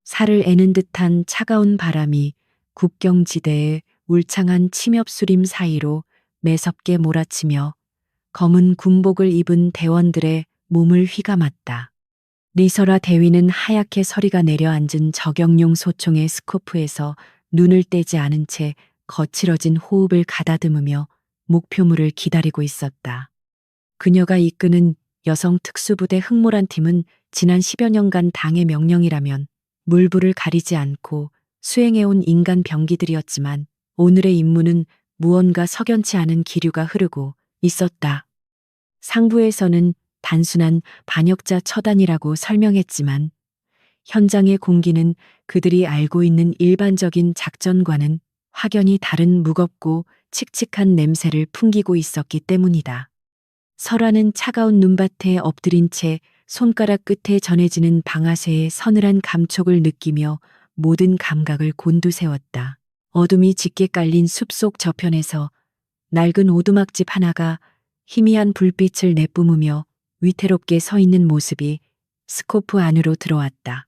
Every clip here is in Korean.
살을 애는 듯한 차가운 바람이 국경지대의 울창한 침엽수림 사이로 매섭게 몰아치며 검은 군복을 입은 대원들의 몸을 휘감았다. 리서라 대위는 하얗게 서리가 내려앉은 저격용 소총의 스코프에서 눈을 떼지 않은 채 거칠어진 호흡을 가다듬으며 목표물을 기다리고 있었다. 그녀가 이끄는 여성 특수부대 흑모란 팀은 지난 10여 년간 당의 명령이라면 물불을 가리지 않고 수행해온 인간 병기들이었지만 오늘의 임무는 무언가 석연치 않은 기류가 흐르고 있었다. 상부에서는 단순한 반역자 처단이라고 설명했지만 현장의 공기는 그들이 알고 있는 일반적인 작전과는 확연히 다른 무겁고 칙칙한 냄새를 풍기고 있었기 때문이다. 설아는 차가운 눈밭에 엎드린 채 손가락 끝에 전해지는 방아쇠의 서늘한 감촉을 느끼며 모든 감각을 곤두세웠다. 어둠이 짙게 깔린 숲속 저편에서 낡은 오두막집 하나가 희미한 불빛을 내뿜으며 위태롭게 서 있는 모습이 스코프 안으로 들어왔다.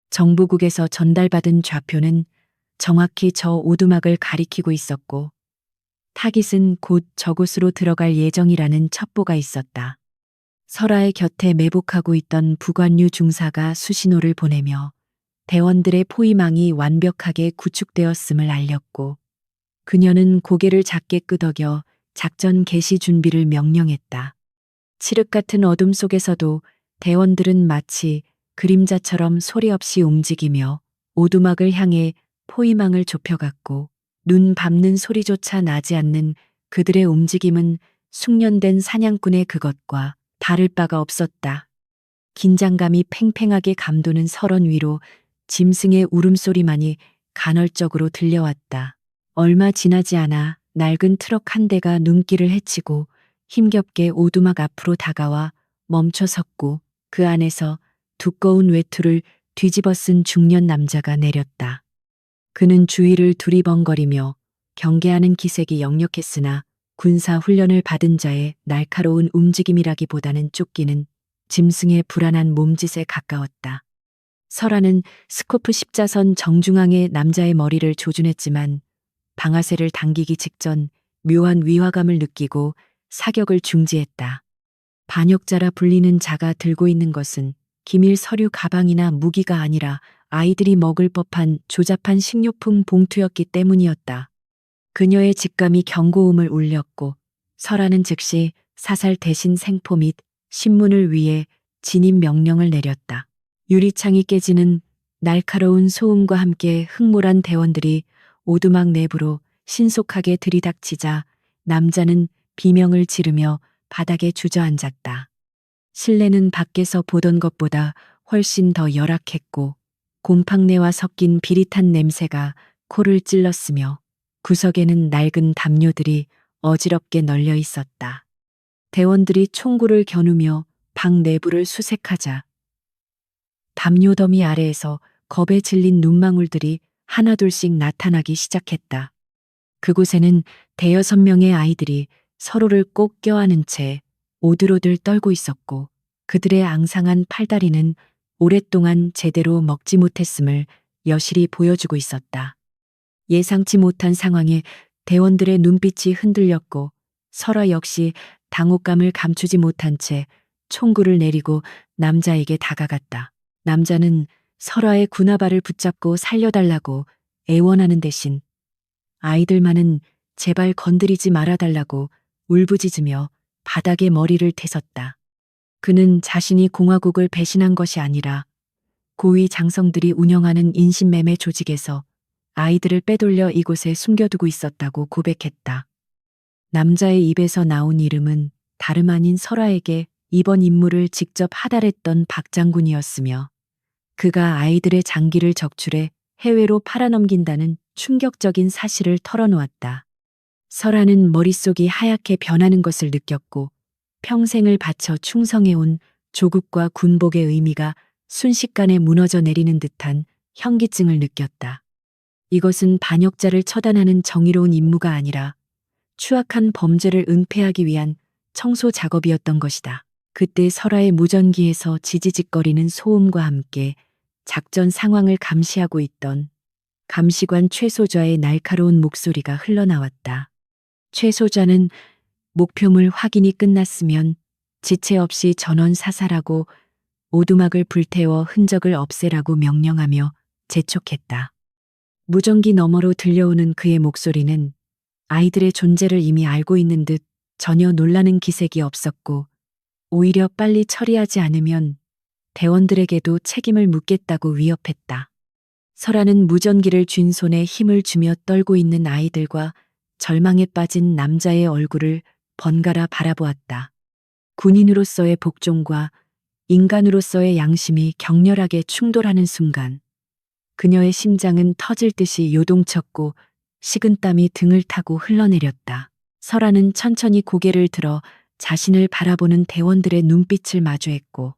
정부국에서 전달받은 좌표는 정확히 저 오두막을 가리키고 있었고 타깃은 곧 저곳으로 들어갈 예정이라는 첩보가 있었다. 설아의 곁에 매복하고 있던 부관류 중사가 수신호를 보내며 대원들의 포위망이 완벽하게 구축되었음을 알렸고 그녀는 고개를 작게 끄덕여 작전 개시 준비를 명령했다. 칠흑 같은 어둠 속에서도 대원들은 마치 그림자처럼 소리 없이 움직이며 오두막을 향해 포위망을 좁혀갔고 눈 밟는 소리조차 나지 않는 그들의 움직임은 숙련된 사냥꾼의 그것과 다를 바가 없었다. 긴장감이 팽팽하게 감도는 설원 위로 짐승의 울음소리만이 간헐적으로 들려왔다. 얼마 지나지 않아 낡은 트럭 한 대가 눈길을 헤치고 힘겹게 오두막 앞으로 다가와 멈춰 섰고 그 안에서 두꺼운 외투를 뒤집어 쓴 중년 남자가 내렸다. 그는 주위를 두리번거리며 경계하는 기색이 역력했으나 군사 훈련을 받은 자의 날카로운 움직임이라기보다는 쫓기는 짐승의 불안한 몸짓에 가까웠다. 설아는 스코프 십자선 정중앙에 남자의 머리를 조준했지만 방아쇠를 당기기 직전 묘한 위화감을 느끼고 사격을 중지했다. 반역자라 불리는 자가 들고 있는 것은 기밀 서류 가방이나 무기가 아니라 아이들이 먹을 법한 조잡한 식료품 봉투였기 때문이었다. 그녀의 직감이 경고음을 울렸고 설아는 즉시 사살 대신 생포 및 신문을 위해 진입 명령을 내렸다. 유리창이 깨지는 날카로운 소음과 함께 흑몰한 대원들이 오두막 내부로 신속하게 들이닥치자 남자는 비명을 지르며 바닥에 주저앉았다. 실내는 밖에서 보던 것보다 훨씬 더 열악했고 곰팡내와 섞인 비릿한 냄새가 코를 찔렀으며 구석에는 낡은 담요들이 어지럽게 널려 있었다. 대원들이 총구를 겨누며 방 내부를 수색하자 담요 더미 아래에서 겁에 질린 눈망울들이 하나둘씩 나타나기 시작했다. 그곳에는 대여섯 명의 아이들이 서로를 꼭 껴안은 채 오들오들 떨고 있었고 그들의 앙상한 팔다리는 오랫동안 제대로 먹지 못했음을 여실히 보여주고 있었다. 예상치 못한 상황에 대원들의 눈빛이 흔들렸고 설아 역시 당혹감을 감추지 못한 채 총구를 내리고 남자에게 다가갔다. 남자는 설아의 군화발을 붙잡고 살려달라고 애원하는 대신 아이들만은 제발 건드리지 말아달라고 울부짖으며 바닥에 머리를 태웠다. 그는 자신이 공화국을 배신한 것이 아니라 고위 장성들이 운영하는 인신매매 조직에서 아이들을 빼돌려 이곳에 숨겨두고 있었다고 고백했다. 남자의 입에서 나온 이름은 다름 아닌 설아에게 이번 임무를 직접 하달했던 박 장군이었으며 그가 아이들의 장기를 적출해 해외로 팔아넘긴다는 충격적인 사실을 털어놓았다. 설아는 머릿속이 하얗게 변하는 것을 느꼈고 평생을 바쳐 충성해온 조국과 군복의 의미가 순식간에 무너져 내리는 듯한 현기증을 느꼈다. 이것은 반역자를 처단하는 정의로운 임무가 아니라 추악한 범죄를 은폐하기 위한 청소 작업이었던 것이다. 그때 설아의 무전기에서 지지직거리는 소음과 함께 작전 상황을 감시하고 있던 감시관 최소좌의 날카로운 목소리가 흘러나왔다. 최소좌는 목표물 확인이 끝났으면 지체 없이 전원 사살하고 오두막을 불태워 흔적을 없애라고 명령하며 재촉했다. 무전기 너머로 들려오는 그의 목소리는 아이들의 존재를 이미 알고 있는 듯 전혀 놀라는 기색이 없었고, 오히려 빨리 처리하지 않으면 대원들에게도 책임을 묻겠다고 위협했다. 설아는 무전기를 쥔 손에 힘을 주며 떨고 있는 아이들과 절망에 빠진 남자의 얼굴을 번갈아 바라보았다. 군인으로서의 복종과 인간으로서의 양심이 격렬하게 충돌하는 순간, 그녀의 심장은 터질 듯이 요동쳤고 식은땀이 등을 타고 흘러내렸다. 설아는 천천히 고개를 들어 자신을 바라보는 대원들의 눈빛을 마주했고,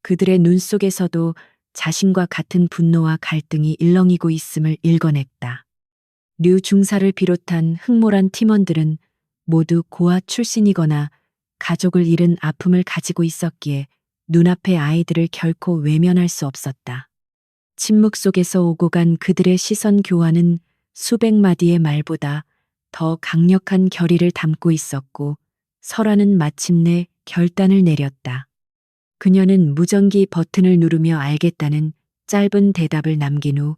그들의 눈 속에서도 자신과 같은 분노와 갈등이 일렁이고 있음을 읽어냈다. 류 중사를 비롯한 흑모란 팀원들은 모두 고아 출신이거나 가족을 잃은 아픔을 가지고 있었기에 눈앞의 아이들을 결코 외면할 수 없었다. 침묵 속에서 오고 간 그들의 시선 교환은 수백 마디의 말보다 더 강력한 결의를 담고 있었고, 설아는 마침내 결단을 내렸다. 그녀는 무전기 버튼을 누르며 알겠다는 짧은 대답을 남긴 후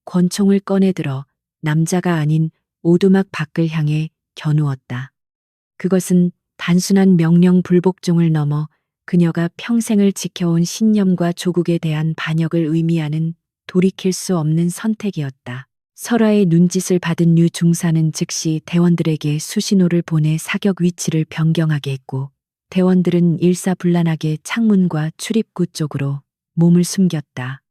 권총을 꺼내들어 남자가 아닌 오두막 밖을 향해 겨누었다. 그것은 단순한 명령 불복종을 넘어 그녀가 평생을 지켜온 신념과 조국에 대한 반역을 의미하는 돌이킬 수 없는 선택이었다. 설아의 눈짓을 받은 류 중사는 즉시 대원들에게 수신호를 보내 사격 위치를 변경하게 했고, 대원들은 일사불란하게 창문과 출입구 쪽으로 몸을 숨겼다.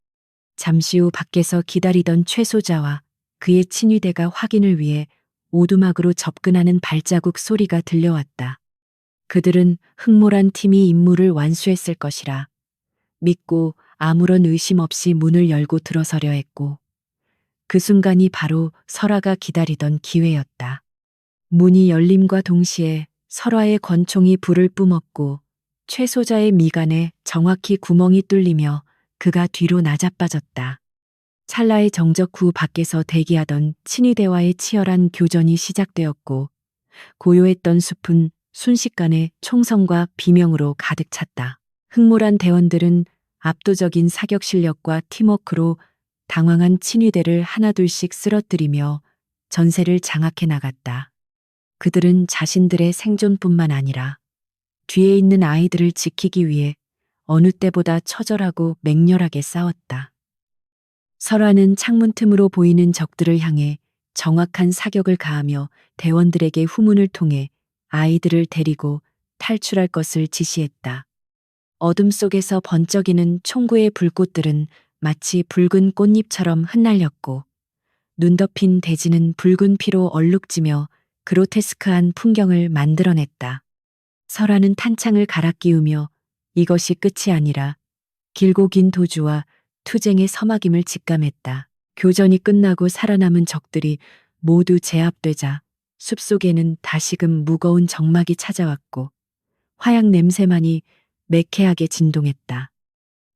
잠시 후 밖에서 기다리던 최소자와 그의 친위대가 확인을 위해 오두막으로 접근하는 발자국 소리가 들려왔다. 그들은 흑모란 팀이 임무를 완수했을 것이라 믿고 아무런 의심 없이 문을 열고 들어서려 했고, 그 순간이 바로 설아가 기다리던 기회였다. 문이 열림과 동시에 설아의 권총이 불을 뿜었고 최소자의 미간에 정확히 구멍이 뚫리며 그가 뒤로 나자빠졌다. 찰나의 정적 후 밖에서 대기하던 친위대와의 치열한 교전이 시작되었고, 고요했던 숲은 순식간에 총성과 비명으로 가득 찼다. 흑모란 대원들은 압도적인 사격 실력과 팀워크로 당황한 친위대를 하나둘씩 쓰러뜨리며 전세를 장악해 나갔다. 그들은 자신들의 생존뿐만 아니라 뒤에 있는 아이들을 지키기 위해 어느 때보다 처절하고 맹렬하게 싸웠다. 설아는 창문 틈으로 보이는 적들을 향해 정확한 사격을 가하며 대원들에게 후문을 통해 아이들을 데리고 탈출할 것을 지시했다. 어둠 속에서 번쩍이는 총구의 불꽃들은 마치 붉은 꽃잎처럼 흩날렸고, 눈 덮인 대지는 붉은 피로 얼룩지며 그로테스크한 풍경을 만들어냈다. 설아는 탄창을 갈아 끼우며 이것이 끝이 아니라 길고 긴 도주와 투쟁의 서막임을 직감했다. 교전이 끝나고 살아남은 적들이 모두 제압되자 숲속에는 다시금 무거운 적막이 찾아왔고, 화약 냄새만이 매캐하게 진동했다.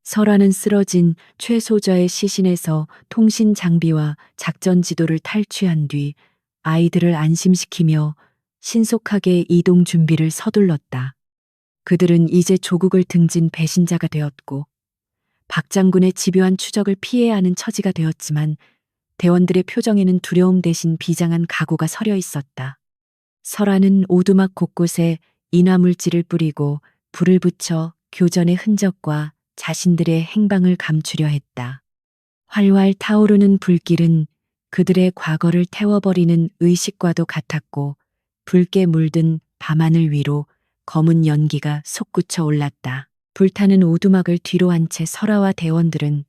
설아는 쓰러진 최소자의 시신에서 통신 장비와 작전 지도를 탈취한 뒤 아이들을 안심시키며 신속하게 이동 준비를 서둘렀다. 그들은 이제 조국을 등진 배신자가 되었고, 박 장군의 집요한 추적을 피해야 하는 처지가 되었지만 대원들의 표정에는 두려움 대신 비장한 각오가 서려 있었다. 설아는 오두막 곳곳에 인화물질을 뿌리고 불을 붙여 교전의 흔적과 자신들의 행방을 감추려 했다. 활활 타오르는 불길은 그들의 과거를 태워버리는 의식과도 같았고, 붉게 물든 밤하늘 위로 검은 연기가 솟구쳐 올랐다. 불타는 오두막을 뒤로 한 채 설아와 대원들은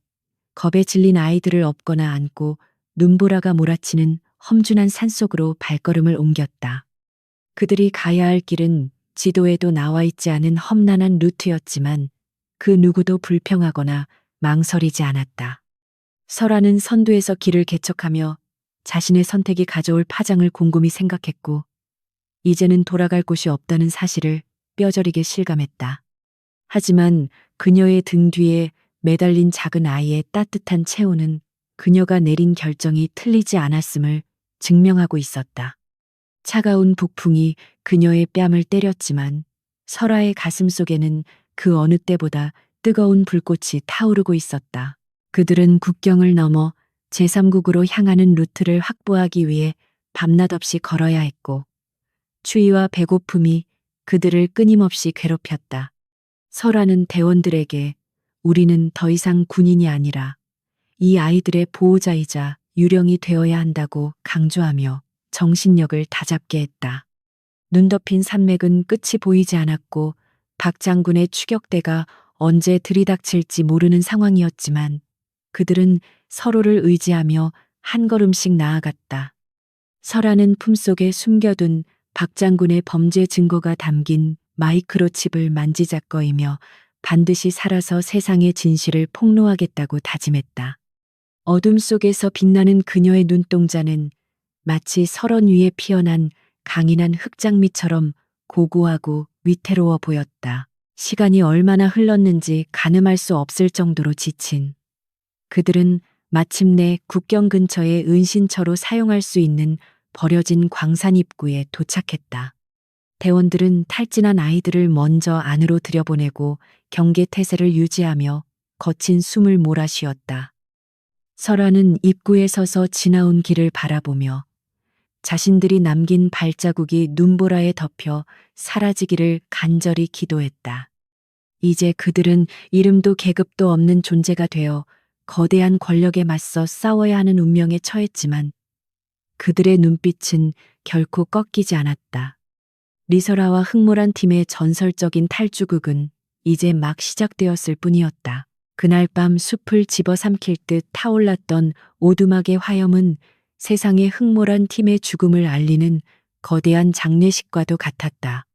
겁에 질린 아이들을 업거나 안고 눈보라가 몰아치는 험준한 산속으로 발걸음을 옮겼다. 그들이 가야 할 길은 지도에도 나와 있지 않은 험난한 루트였지만 그 누구도 불평하거나 망설이지 않았다. 설아는 선두에서 길을 개척하며 자신의 선택이 가져올 파장을 곰곰이 생각했고, 이제는 돌아갈 곳이 없다는 사실을 뼈저리게 실감했다. 하지만 그녀의 등 뒤에 매달린 작은 아이의 따뜻한 체온은 그녀가 내린 결정이 틀리지 않았음을 증명하고 있었다. 차가운 북풍이 그녀의 뺨을 때렸지만 설아의 가슴 속에는 그 어느 때보다 뜨거운 불꽃이 타오르고 있었다. 그들은 국경을 넘어 제3국으로 향하는 루트를 확보하기 위해 밤낮 없이 걸어야 했고 추위와 배고픔이 그들을 끊임없이 괴롭혔다. 설아는 대원들에게 우리는 더 이상 군인이 아니라 이 아이들의 보호자이자 유령이 되어야 한다고 강조하며 정신력을 다잡게 했다. 눈 덮인 산맥은 끝이 보이지 않았고 박 장군의 추격대가 언제 들이닥칠지 모르는 상황이었지만 그들은 서로를 의지하며 한 걸음씩 나아갔다. 설아는 품속에 숨겨둔 박 장군의 범죄 증거가 담긴 마이크로칩을 만지작거리며 반드시 살아서 세상의 진실을 폭로하겠다고 다짐했다. 어둠 속에서 빛나는 그녀의 눈동자는 마치 설원 위에 피어난 강인한 흙장미처럼 고고하고 위태로워 보였다. 시간이 얼마나 흘렀는지 가늠할 수 없을 정도로 지친 그들은 마침내 국경 근처의 은신처로 사용할 수 있는 버려진 광산 입구에 도착했다. 대원들은 탈진한 아이들을 먼저 안으로 들여보내고 경계 태세를 유지하며 거친 숨을 몰아쉬었다. 설아는 입구에 서서 지나온 길을 바라보며 자신들이 남긴 발자국이 눈보라에 덮여 사라지기를 간절히 기도했다. 이제 그들은 이름도 계급도 없는 존재가 되어 거대한 권력에 맞서 싸워야 하는 운명에 처했지만 그들의 눈빛은 결코 꺾이지 않았다. 리설아와 흑모란 팀의 전설적인 탈주극은 이제 막 시작되었을 뿐이었다. 그날 밤 숲을 집어삼킬 듯 타올랐던 오두막의 화염은 세상의 흑모란 팀의 죽음을 알리는 거대한 장례식과도 같았다.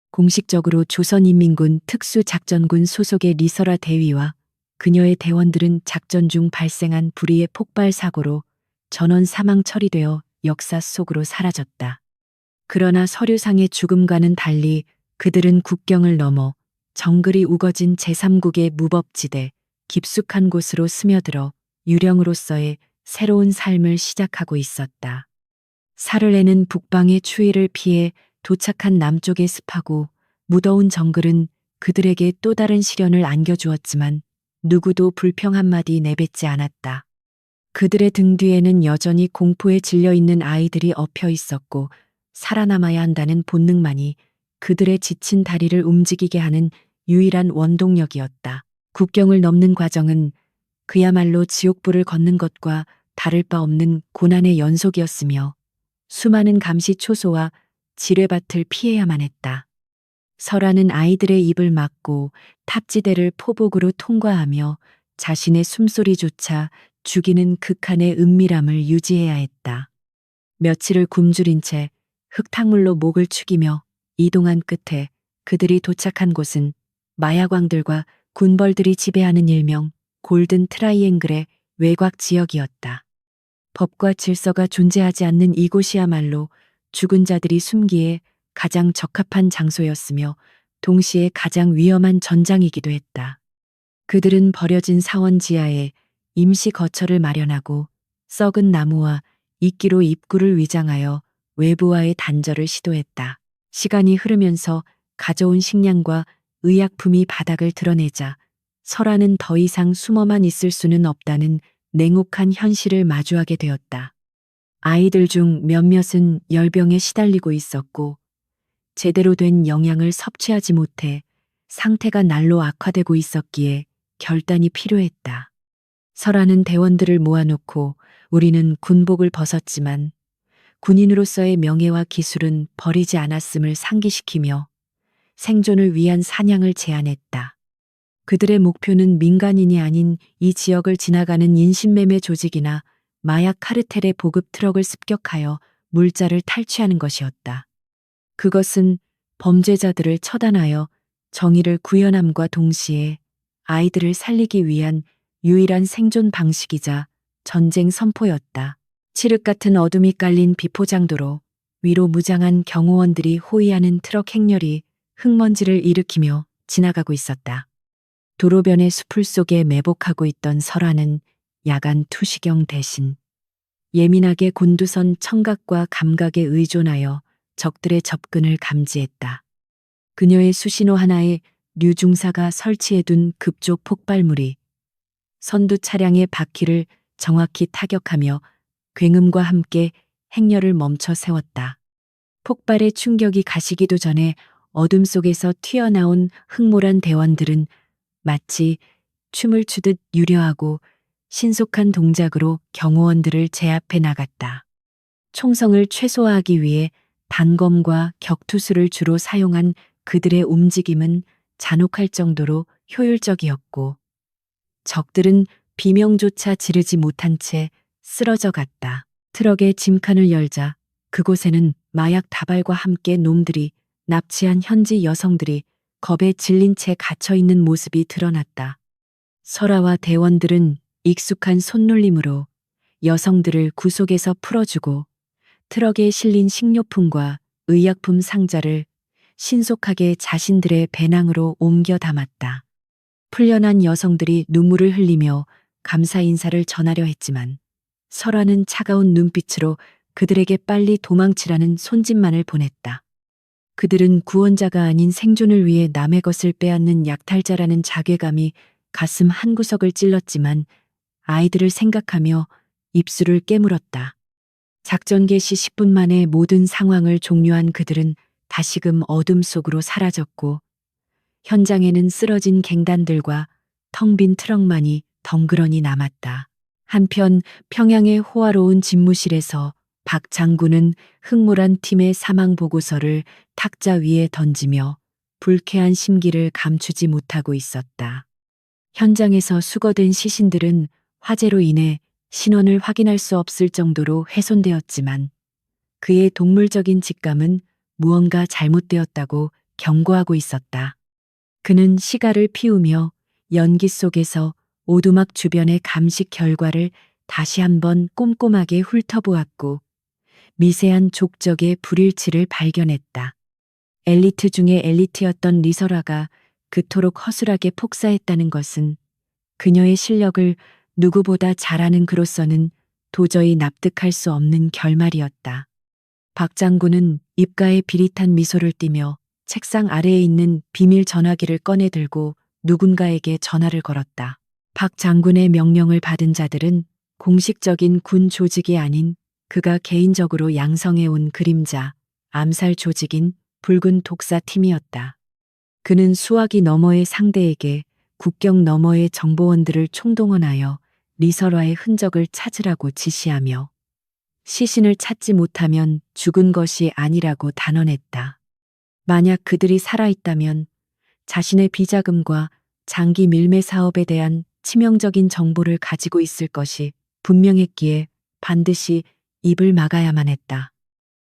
공식적으로 조선인민군 특수작전군 소속의 리설아 대위와 그녀의 대원들은 작전 중 발생한 불의의 폭발 사고로 전원 사망 처리되어 역사 속으로 사라졌다. 그러나 서류상의 죽음과는 달리 그들은 국경을 넘어 정글이 우거진 제3국의 무법지대 깊숙한 곳으로 스며들어 유령으로서의 새로운 삶을 시작하고 있었다. 살을 내는 북방의 추위를 피해 도착한 남쪽의 습하고 무더운 정글은 그들에게 또 다른 시련을 안겨주었지만 누구도 불평 한마디 내뱉지 않았다. 그들의 등 뒤에는 여전히 공포에 질려 있는 아이들이 엎여 있었고 살아남아야 한다는 본능만이 그들의 지친 다리를 움직이게 하는 유일한 원동력이었다. 국경을 넘는 과정은 그야말로 지옥불을 걷는 것과 다를 바 없는 고난의 연속이었으며 수많은 감시초소와 지뢰밭을 피해야만 했다. 설아는 아이들의 입을 막고 탑지대를 포복으로 통과하며 자신의 숨소리조차 죽이는 극한의 은밀함을 유지해야 했다. 며칠을 굶주린 채 흙탕물로 목을 축이며 이동한 끝에 그들이 도착한 곳은 마야광들과 군벌들이 지배하는 일명 골든 트라이앵글의 외곽 지역이었다. 법과 질서가 존재하지 않는 이곳이야말로 죽은 자들이 숨기에 가장 적합한 장소였으며 동시에 가장 위험한 전장이기도 했다. 그들은 버려진 사원 지하에 임시 거처를 마련하고 썩은 나무와 이끼로 입구를 위장하여 외부와의 단절을 시도했다. 시간이 흐르면서 가져온 식량과 의약품이 바닥을 드러내자 설아는 더 이상 숨어만 있을 수는 없다는 냉혹한 현실을 마주하게 되었다. 아이들 중 몇몇은 열병에 시달리고 있었고 제대로 된 영양을 섭취하지 못해 상태가 날로 악화되고 있었기에 결단이 필요했다. 설아는 대원들을 모아놓고 우리는 군복을 벗었지만 군인으로서의 명예와 기술은 버리지 않았음을 상기시키며 생존을 위한 사냥을 제안했다. 그들의 목표는 민간인이 아닌 이 지역을 지나가는 인신매매 조직이나 마약 카르텔의 보급 트럭을 습격하여 물자를 탈취하는 것이었다. 그것은 범죄자들을 처단하여 정의를 구현함과 동시에 아이들을 살리기 위한 유일한 생존 방식이자 전쟁 선포였다. 칠흑 같은 어둠이 깔린 비포장도로 위로 무장한 경호원들이 호위하는 트럭 행렬이 흙먼지를 일으키며 지나가고 있었다. 도로변의 수풀 속에 매복하고 있던 설화는 야간 투시경 대신 예민하게 곤두선 청각과 감각에 의존하여 적들의 접근을 감지했다. 그녀의 수신호 하나에 류중사가 설치해둔 급조 폭발물이 선두 차량의 바퀴를 정확히 타격하며 굉음과 함께 행렬을 멈춰 세웠다. 폭발의 충격이 가시기도 전에 어둠 속에서 튀어나온 흑모란 대원들은 마치 춤을 추듯 유려하고 신속한 동작으로 경호원들을 제압해 나갔다. 총성을 최소화하기 위해 단검과 격투수를 주로 사용한 그들의 움직임은 잔혹할 정도로 효율적이었고 적들은 비명조차 지르지 못한 채 쓰러져 갔다. 트럭의 짐칸을 열자 그곳에는 마약 다발과 함께 놈들이 납치한 현지 여성들이 겁에 질린 채 갇혀 있는 모습이 드러났다. 설아와 대원들은 익숙한 손놀림으로 여성들을 구속에서 풀어주고 트럭에 실린 식료품과 의약품 상자를 신속하게 자신들의 배낭으로 옮겨 담았다. 풀려난 여성들이 눈물을 흘리며 감사 인사를 전하려 했지만 설아는 차가운 눈빛으로 그들에게 빨리 도망치라는 손짓만을 보냈다. 그들은 구원자가 아닌 생존을 위해 남의 것을 빼앗는 약탈자라는 자괴감이 가슴 한구석을 찔렀지만 아이들을 생각하며 입술을 깨물었다. 작전 개시 10분 만에 모든 상황을 종료한 그들은 다시금 어둠 속으로 사라졌고 현장에는 쓰러진 갱단들과 텅 빈 트럭만이 덩그러니 남았다. 한편 평양의 호화로운 집무실에서 박 장군은 흑모란 팀의 사망 보고서를 탁자 위에 던지며 불쾌한 심기를 감추지 못하고 있었다. 현장에서 수거된 시신들은 화재로 인해 신원을 확인할 수 없을 정도로 훼손되었지만 그의 동물적인 직감은 무언가 잘못되었다고 경고하고 있었다. 그는 시가를 피우며 연기 속에서 오두막 주변의 감식 결과를 다시 한번 꼼꼼하게 훑어보았고 미세한 족적의 불일치를 발견했다. 엘리트 중에 엘리트였던 리설아가 그토록 허술하게 폭사했다는 것은 그녀의 실력을 누구보다 잘하는 그로서는 도저히 납득할 수 없는 결말이었다. 박 장군은 입가에 비릿한 미소를 띠며 책상 아래에 있는 비밀 전화기를 꺼내 들고 누군가에게 전화를 걸었다. 박 장군의 명령을 받은 자들은 공식적인 군 조직이 아닌 그가 개인적으로 양성해온 그림자, 암살 조직인 붉은 독사팀이었다. 그는 수화기 너머의 상대에게 국경 너머의 정보원들을 총동원하여 리설화의 흔적을 찾으라고 지시하며 시신을 찾지 못하면 죽은 것이 아니라고 단언했다. 만약 그들이 살아있다면 자신의 비자금과 장기 밀매 사업에 대한 치명적인 정보를 가지고 있을 것이 분명했기에 반드시 입을 막아야만 했다.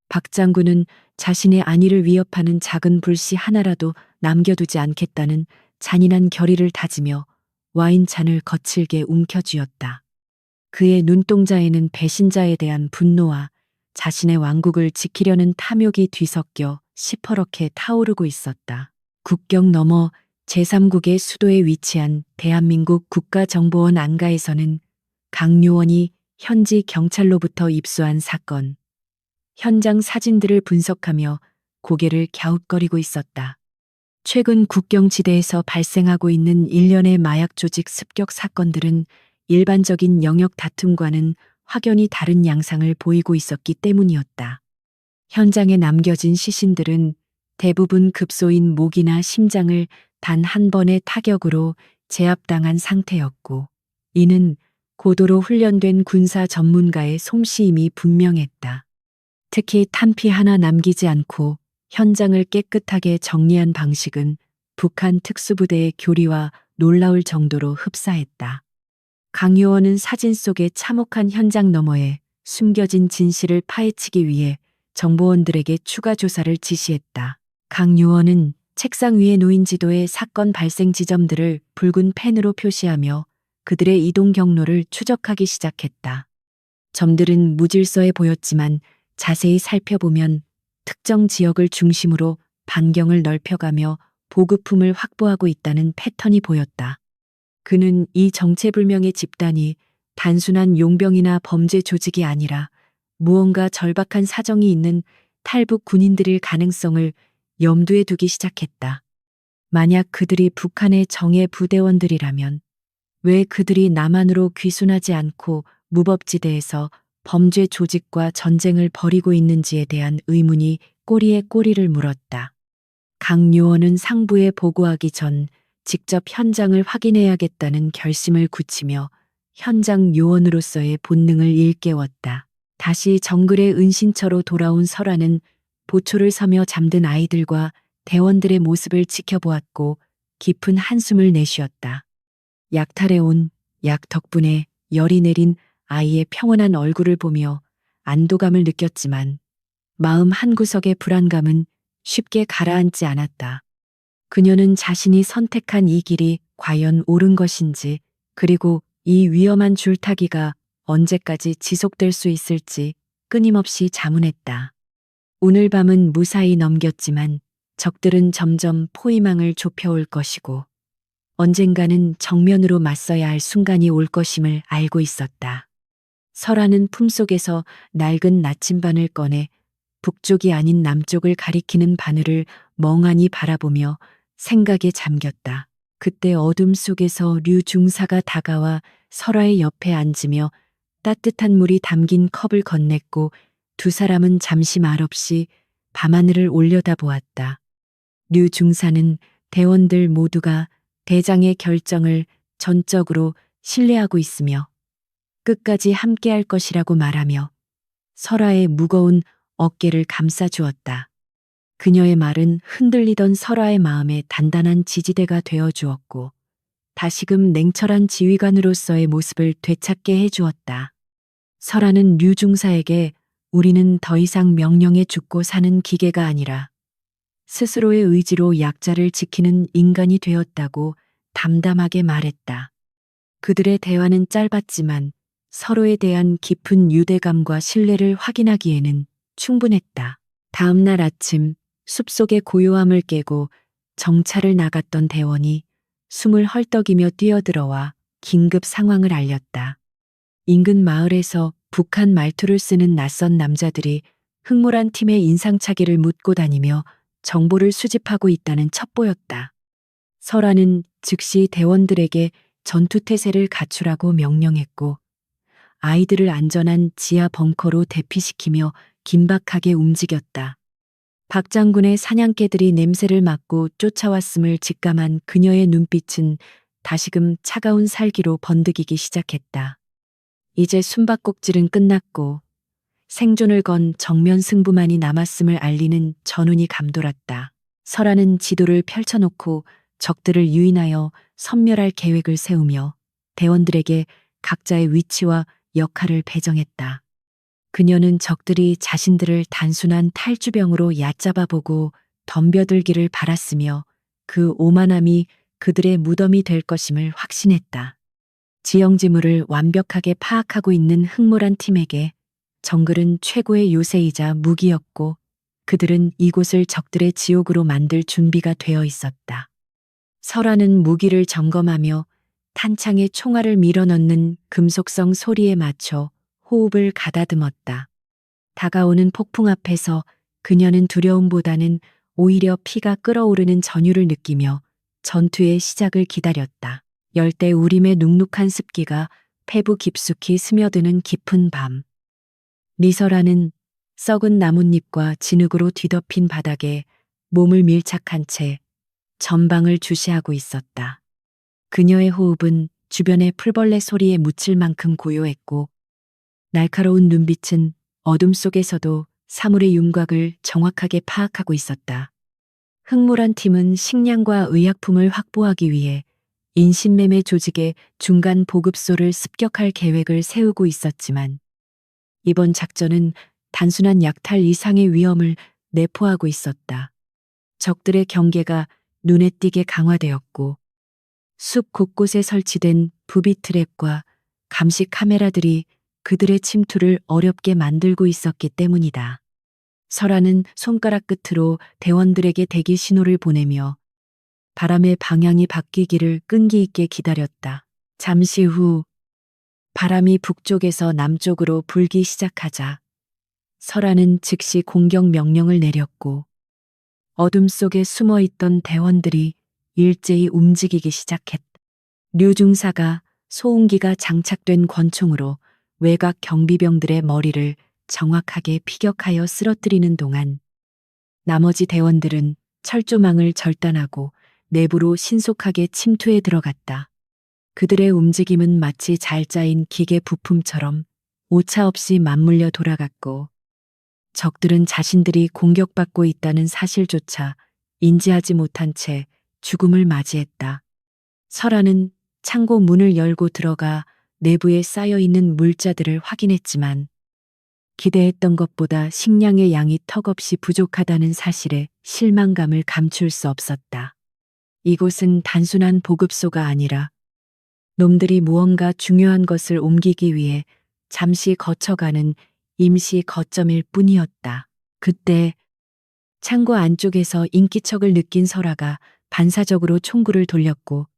박 장군은 자신의 안위를 위협하는 작은 불씨 하나라도 남겨두지 않겠다는 잔인한 결의를 다지며 와인잔을 거칠게 움켜쥐었다. 그의 눈동자에는 배신자에 대한 분노와 자신의 왕국을 지키려는 탐욕이 뒤섞여 시퍼렇게 타오르고 있었다. 국경 너머 제3국의 수도에 위치한 대한민국 국가정보원 안가에서는 강요원이 현지 경찰로부터 입수한 사건, 현장 사진들을 분석하며 고개를 갸웃거리고 있었다. 최근 국경지대에서 발생하고 있는 일련의 마약 조직 습격 사건들은 일반적인 영역 다툼과는 확연히 다른 양상을 보이고 있었기 때문이었다. 현장에 남겨진 시신들은 대부분 급소인 목이나 심장을 단 한 번의 타격으로 제압당한 상태였고 이는 고도로 훈련된 군사 전문가의 솜씨임이 분명했다. 특히 탄피 하나 남기지 않고 현장을 깨끗하게 정리한 방식은 북한 특수부대의 교리와 놀라울 정도로 흡사했다. 강요원은 사진 속의 참혹한 현장 너머에 숨겨진 진실을 파헤치기 위해 정보원들에게 추가 조사를 지시했다. 강요원은 책상 위에 놓인 지도의 사건 발생 지점들을 붉은 펜으로 표시하며 그들의 이동 경로를 추적하기 시작했다. 점들은 무질서해 보였지만 자세히 살펴보면 특정 지역을 중심으로 반경을 넓혀가며 보급품을 확보하고 있다는 패턴이 보였다. 그는 이 정체불명의 집단이 단순한 용병이나 범죄 조직이 아니라 무언가 절박한 사정이 있는 탈북 군인들일 가능성을 염두에 두기 시작했다. 만약 그들이 북한의 정예 부대원들이라면 왜 그들이 남한으로 귀순하지 않고 무법지대에서 범죄 조직과 전쟁을 벌이고 있는지에 대한 의문이 꼬리에 꼬리를 물었다. 강 요원은 상부에 보고하기 전 직접 현장을 확인해야겠다는 결심을 굳히며 현장 요원으로서의 본능을 일깨웠다. 다시 정글의 은신처로 돌아온 설아는 보초를 서며 잠든 아이들과 대원들의 모습을 지켜보았고 깊은 한숨을 내쉬었다. 약탈해 온 약 덕분에 열이 내린 아이의 평온한 얼굴을 보며 안도감을 느꼈지만 마음 한구석의 불안감은 쉽게 가라앉지 않았다. 그녀는 자신이 선택한 이 길이 과연 옳은 것인지, 그리고 이 위험한 줄타기가 언제까지 지속될 수 있을지 끊임없이 자문했다. 오늘 밤은 무사히 넘겼지만 적들은 점점 포위망을 좁혀올 것이고 언젠가는 정면으로 맞서야 할 순간이 올 것임을 알고 있었다. 설아는 품속에서 낡은 나침반을 꺼내 북쪽이 아닌 남쪽을 가리키는 바늘을 멍하니 바라보며 생각에 잠겼다. 그때 어둠 속에서 류 중사가 다가와 설아의 옆에 앉으며 따뜻한 물이 담긴 컵을 건넸고 두 사람은 잠시 말없이 밤하늘을 올려다보았다. 류 중사는 대원들 모두가 대장의 결정을 전적으로 신뢰하고 있으며 끝까지 함께할 것이라고 말하며 설아의 무거운 어깨를 감싸주었다. 그녀의 말은 흔들리던 설아의 마음에 단단한 지지대가 되어 주었고 다시금 냉철한 지휘관으로서의 모습을 되찾게 해주었다. 설아는 류 중사에게 우리는 더 이상 명령에 죽고 사는 기계가 아니라 스스로의 의지로 약자를 지키는 인간이 되었다고 담담하게 말했다. 그들의 대화는 짧았지만 서로에 대한 깊은 유대감과 신뢰를 확인하기에는 충분했다. 다음 날 아침 숲속의 고요함을 깨고 정찰을 나갔던 대원이 숨을 헐떡이며 뛰어들어와 긴급 상황을 알렸다. 인근 마을에서 북한 말투를 쓰는 낯선 남자들이 흑몰한 팀의 인상착의를 묻고 다니며 정보를 수집하고 있다는 첩보였다. 설아는 즉시 대원들에게 전투태세를 갖추라고 명령했고 아이들을 안전한 지하 벙커로 대피시키며 긴박하게 움직였다. 박 장군의 사냥개들이 냄새를 맡고 쫓아왔음을 직감한 그녀의 눈빛은 다시금 차가운 살기로 번득이기 시작했다. 이제 숨바꼭질은 끝났고 생존을 건 정면 승부만이 남았음을 알리는 전운이 감돌았다. 설아는 지도를 펼쳐놓고 적들을 유인하여 섬멸할 계획을 세우며 대원들에게 각자의 위치와 역할을 배정했다. 그녀는 적들이 자신들을 단순한 탈주병으로 얕잡아보고 덤벼들기를 바랐으며 그 오만함이 그들의 무덤이 될 것임을 확신했다. 지형지물을 완벽하게 파악하고 있는 흑몰한 팀에게 정글은 최고의 요새이자 무기였고 그들은 이곳을 적들의 지옥으로 만들 준비가 되어 있었다. 설아는 무기를 점검하며 탄창에 총알을 밀어넣는 금속성 소리에 맞춰 호흡을 가다듬었다. 다가오는 폭풍 앞에서 그녀는 두려움보다는 오히려 피가 끓어오르는 전율을 느끼며 전투의 시작을 기다렸다. 열대 우림의 눅눅한 습기가 폐부 깊숙이 스며드는 깊은 밤. 리설아는 썩은 나뭇잎과 진흙으로 뒤덮인 바닥에 몸을 밀착한 채 전방을 주시하고 있었다. 그녀의 호흡은 주변의 풀벌레 소리에 묻힐 만큼 고요했고 날카로운 눈빛은 어둠 속에서도 사물의 윤곽을 정확하게 파악하고 있었다. 흑몰한 팀은 식량과 의약품을 확보하기 위해 인신매매 조직의 중간 보급소를 습격할 계획을 세우고 있었지만 이번 작전은 단순한 약탈 이상의 위험을 내포하고 있었다. 적들의 경계가 눈에 띄게 강화되었고 숲 곳곳에 설치된 부비 트랩과 감시 카메라들이 그들의 침투를 어렵게 만들고 있었기 때문이다. 설아는 손가락 끝으로 대원들에게 대기 신호를 보내며 바람의 방향이 바뀌기를 끈기 있게 기다렸다. 잠시 후 바람이 북쪽에서 남쪽으로 불기 시작하자 설아는 즉시 공격 명령을 내렸고 어둠 속에 숨어 있던 대원들이 일제히 움직이기 시작했다. 류 중사가 소음기가 장착된 권총으로 외곽 경비병들의 머리를 정확하게 피격하여 쓰러뜨리는 동안 나머지 대원들은 철조망을 절단하고 내부로 신속하게 침투해 들어갔다. 그들의 움직임은 마치 잘 짜인 기계 부품처럼 오차없이 맞물려 돌아갔고 적들은 자신들이 공격받고 있다는 사실조차 인지하지 못한 채 죽음을 맞이했다. 설아는 창고 문을 열고 들어가 내부에 쌓여 있는 물자들을 확인했지만 기대했던 것보다 식량의 양이 턱없이 부족하다는 사실에 실망감을 감출 수 없었다. 이곳은 단순한 보급소가 아니라 놈들이 무언가 중요한 것을 옮기기 위해 잠시 거쳐가는 임시 거점일 뿐이었다. 그때 창고 안쪽에서 인기척을 느낀 설아가 반사적으로 총구를 돌렸고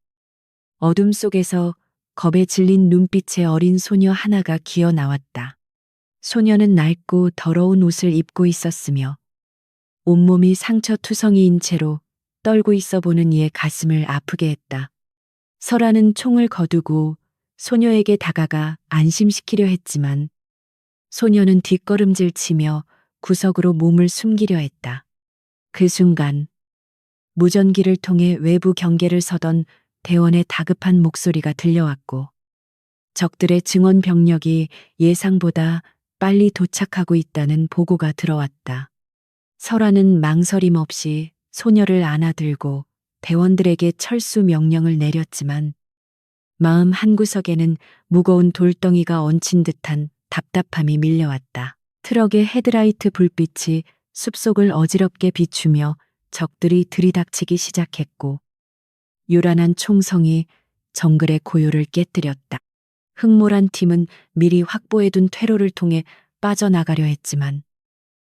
어둠 속에서 겁에 질린 눈빛의 어린 소녀 하나가 기어 나왔다. 소녀는 낡고 더러운 옷을 입고 있었으며 온몸이 상처투성이인 채로 떨고 있어 보는 이의 가슴을 아프게 했다. 설아는 총을 거두고 소녀에게 다가가 안심시키려 했지만 소녀는 뒷걸음질 치며 구석으로 몸을 숨기려 했다. 그 순간 무전기를 통해 외부 경계를 서던 대원의 다급한 목소리가 들려왔고 적들의 증원 병력이 예상보다 빨리 도착하고 있다는 보고가 들어왔다. 설아는 망설임 없이 소녀를 안아들고 대원들에게 철수 명령을 내렸지만 마음 한구석에는 무거운 돌덩이가 얹힌 듯한 답답함이 밀려왔다. 트럭의 헤드라이트 불빛이 숲속을 어지럽게 비추며 적들이 들이닥치기 시작했고 요란한 총성이 정글의 고요를 깨뜨렸다. 흑모란 팀은 미리 확보해둔 퇴로를 통해 빠져나가려 했지만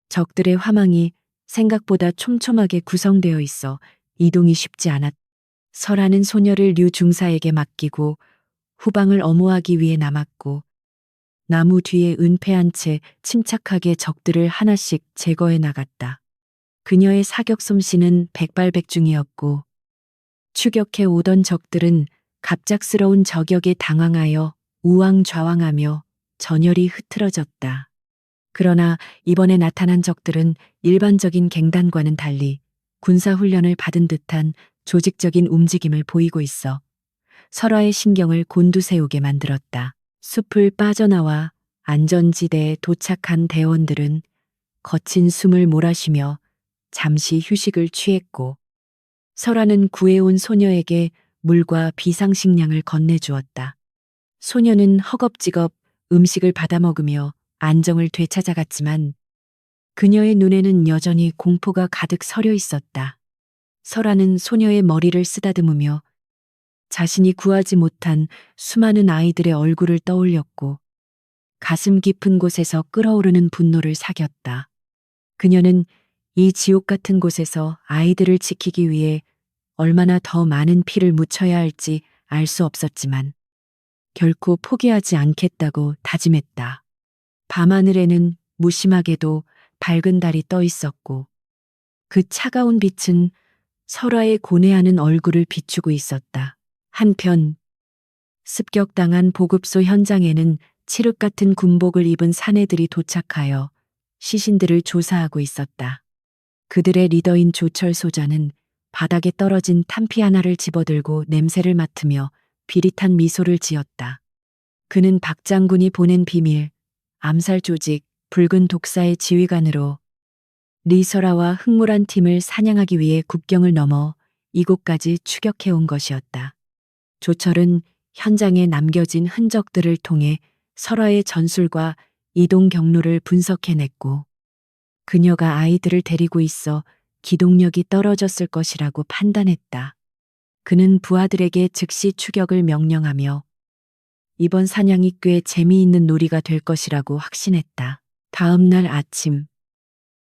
적들의 화망이 생각보다 촘촘하게 구성되어 있어 이동이 쉽지 않았다. 설아는 소녀를 류 중사에게 맡기고 후방을 엄호하기 위해 남았고 나무 뒤에 은폐한 채 침착하게 적들을 하나씩 제거해 나갔다. 그녀의 사격 솜씨는 백발백중이었고 추격해 오던 적들은 갑작스러운 저격에 당황하여 우왕좌왕하며 전열이 흐트러졌다. 그러나 이번에 나타난 적들은 일반적인 갱단과는 달리 군사훈련을 받은 듯한 조직적인 움직임을 보이고 있어 설아의 신경을 곤두세우게 만들었다. 숲을 빠져나와 안전지대에 도착한 대원들은 거친 숨을 몰아쉬며 잠시 휴식을 취했고 설아는 구해온 소녀에게 물과 비상식량을 건네주었다. 소녀는 허겁지겁 음식을 받아먹으며 안정을 되찾아갔지만 그녀의 눈에는 여전히 공포가 가득 서려 있었다. 설아는 소녀의 머리를 쓰다듬으며 자신이 구하지 못한 수많은 아이들의 얼굴을 떠올렸고 가슴 깊은 곳에서 끓어오르는 분노를 사겼다. 그녀는 이 지옥 같은 곳에서 아이들을 지키기 위해 얼마나 더 많은 피를 묻혀야 할지 알 수 없었지만 결코 포기하지 않겠다고 다짐했다. 밤하늘에는 무심하게도 밝은 달이 떠 있었고 그 차가운 빛은 설아의 고뇌하는 얼굴을 비추고 있었다. 한편 습격당한 보급소 현장에는 칠흑 같은 군복을 입은 사내들이 도착하여 시신들을 조사하고 있었다. 그들의 리더인 조철 소자는 바닥에 떨어진 탄피 하나를 집어들고 냄새를 맡으며 비릿한 미소를 지었다. 그는 박 장군이 보낸 비밀, 암살 조직, 붉은 독사의 지휘관으로 리설아와 흑무란 팀을 사냥하기 위해 국경을 넘어 이곳까지 추격해온 것이었다. 조철은 현장에 남겨진 흔적들을 통해 설아의 전술과 이동 경로를 분석해냈고 그녀가 아이들을 데리고 있어 기동력이 떨어졌을 것이라고 판단했다. 그는 부하들에게 즉시 추격을 명령하며 이번 사냥이 꽤 재미있는 놀이가 될 것이라고 확신했다. 다음 날 아침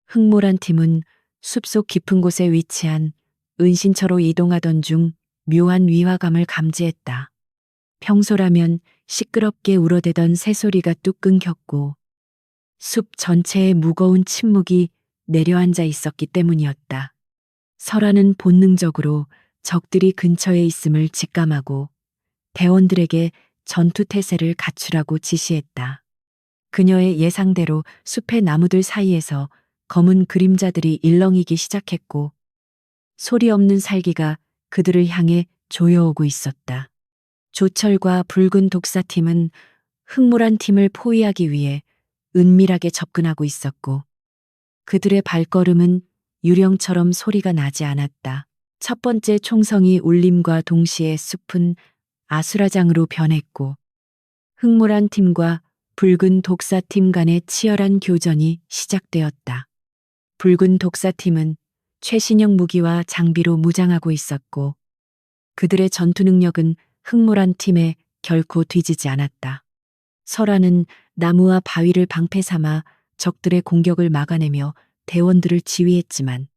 흑모란 팀은 숲속 깊은 곳에 위치한 은신처로 이동하던 중 묘한 위화감을 감지했다. 평소라면 시끄럽게 울어대던 새소리가 뚝 끊겼고 숲 전체에 무거운 침묵이 내려앉아 있었기 때문이었다. 설아는 본능적으로 적들이 근처에 있음을 직감하고 대원들에게 전투 태세를 갖추라고 지시했다. 그녀의 예상대로 숲의 나무들 사이에서 검은 그림자들이 일렁이기 시작했고 소리 없는 살기가 그들을 향해 조여오고 있었다. 조철과 붉은 독사팀은 흑모란 팀을 포위하기 위해 은밀하게 접근하고 있었고 그들의 발걸음은 유령처럼 소리가 나지 않았다. 첫 번째 총성이 울림과 동시에 숲은 아수라장으로 변했고 흑모란 팀과 붉은 독사팀 간의 치열한 교전이 시작되었다. 붉은 독사팀은 최신형 무기와 장비로 무장하고 있었고 그들의 전투 능력은 흑모란 팀에 결코 뒤지지 않았다. 설아는 나무와 바위를 방패 삼아 적들의 공격을 막아내며 대원들을 지휘했지만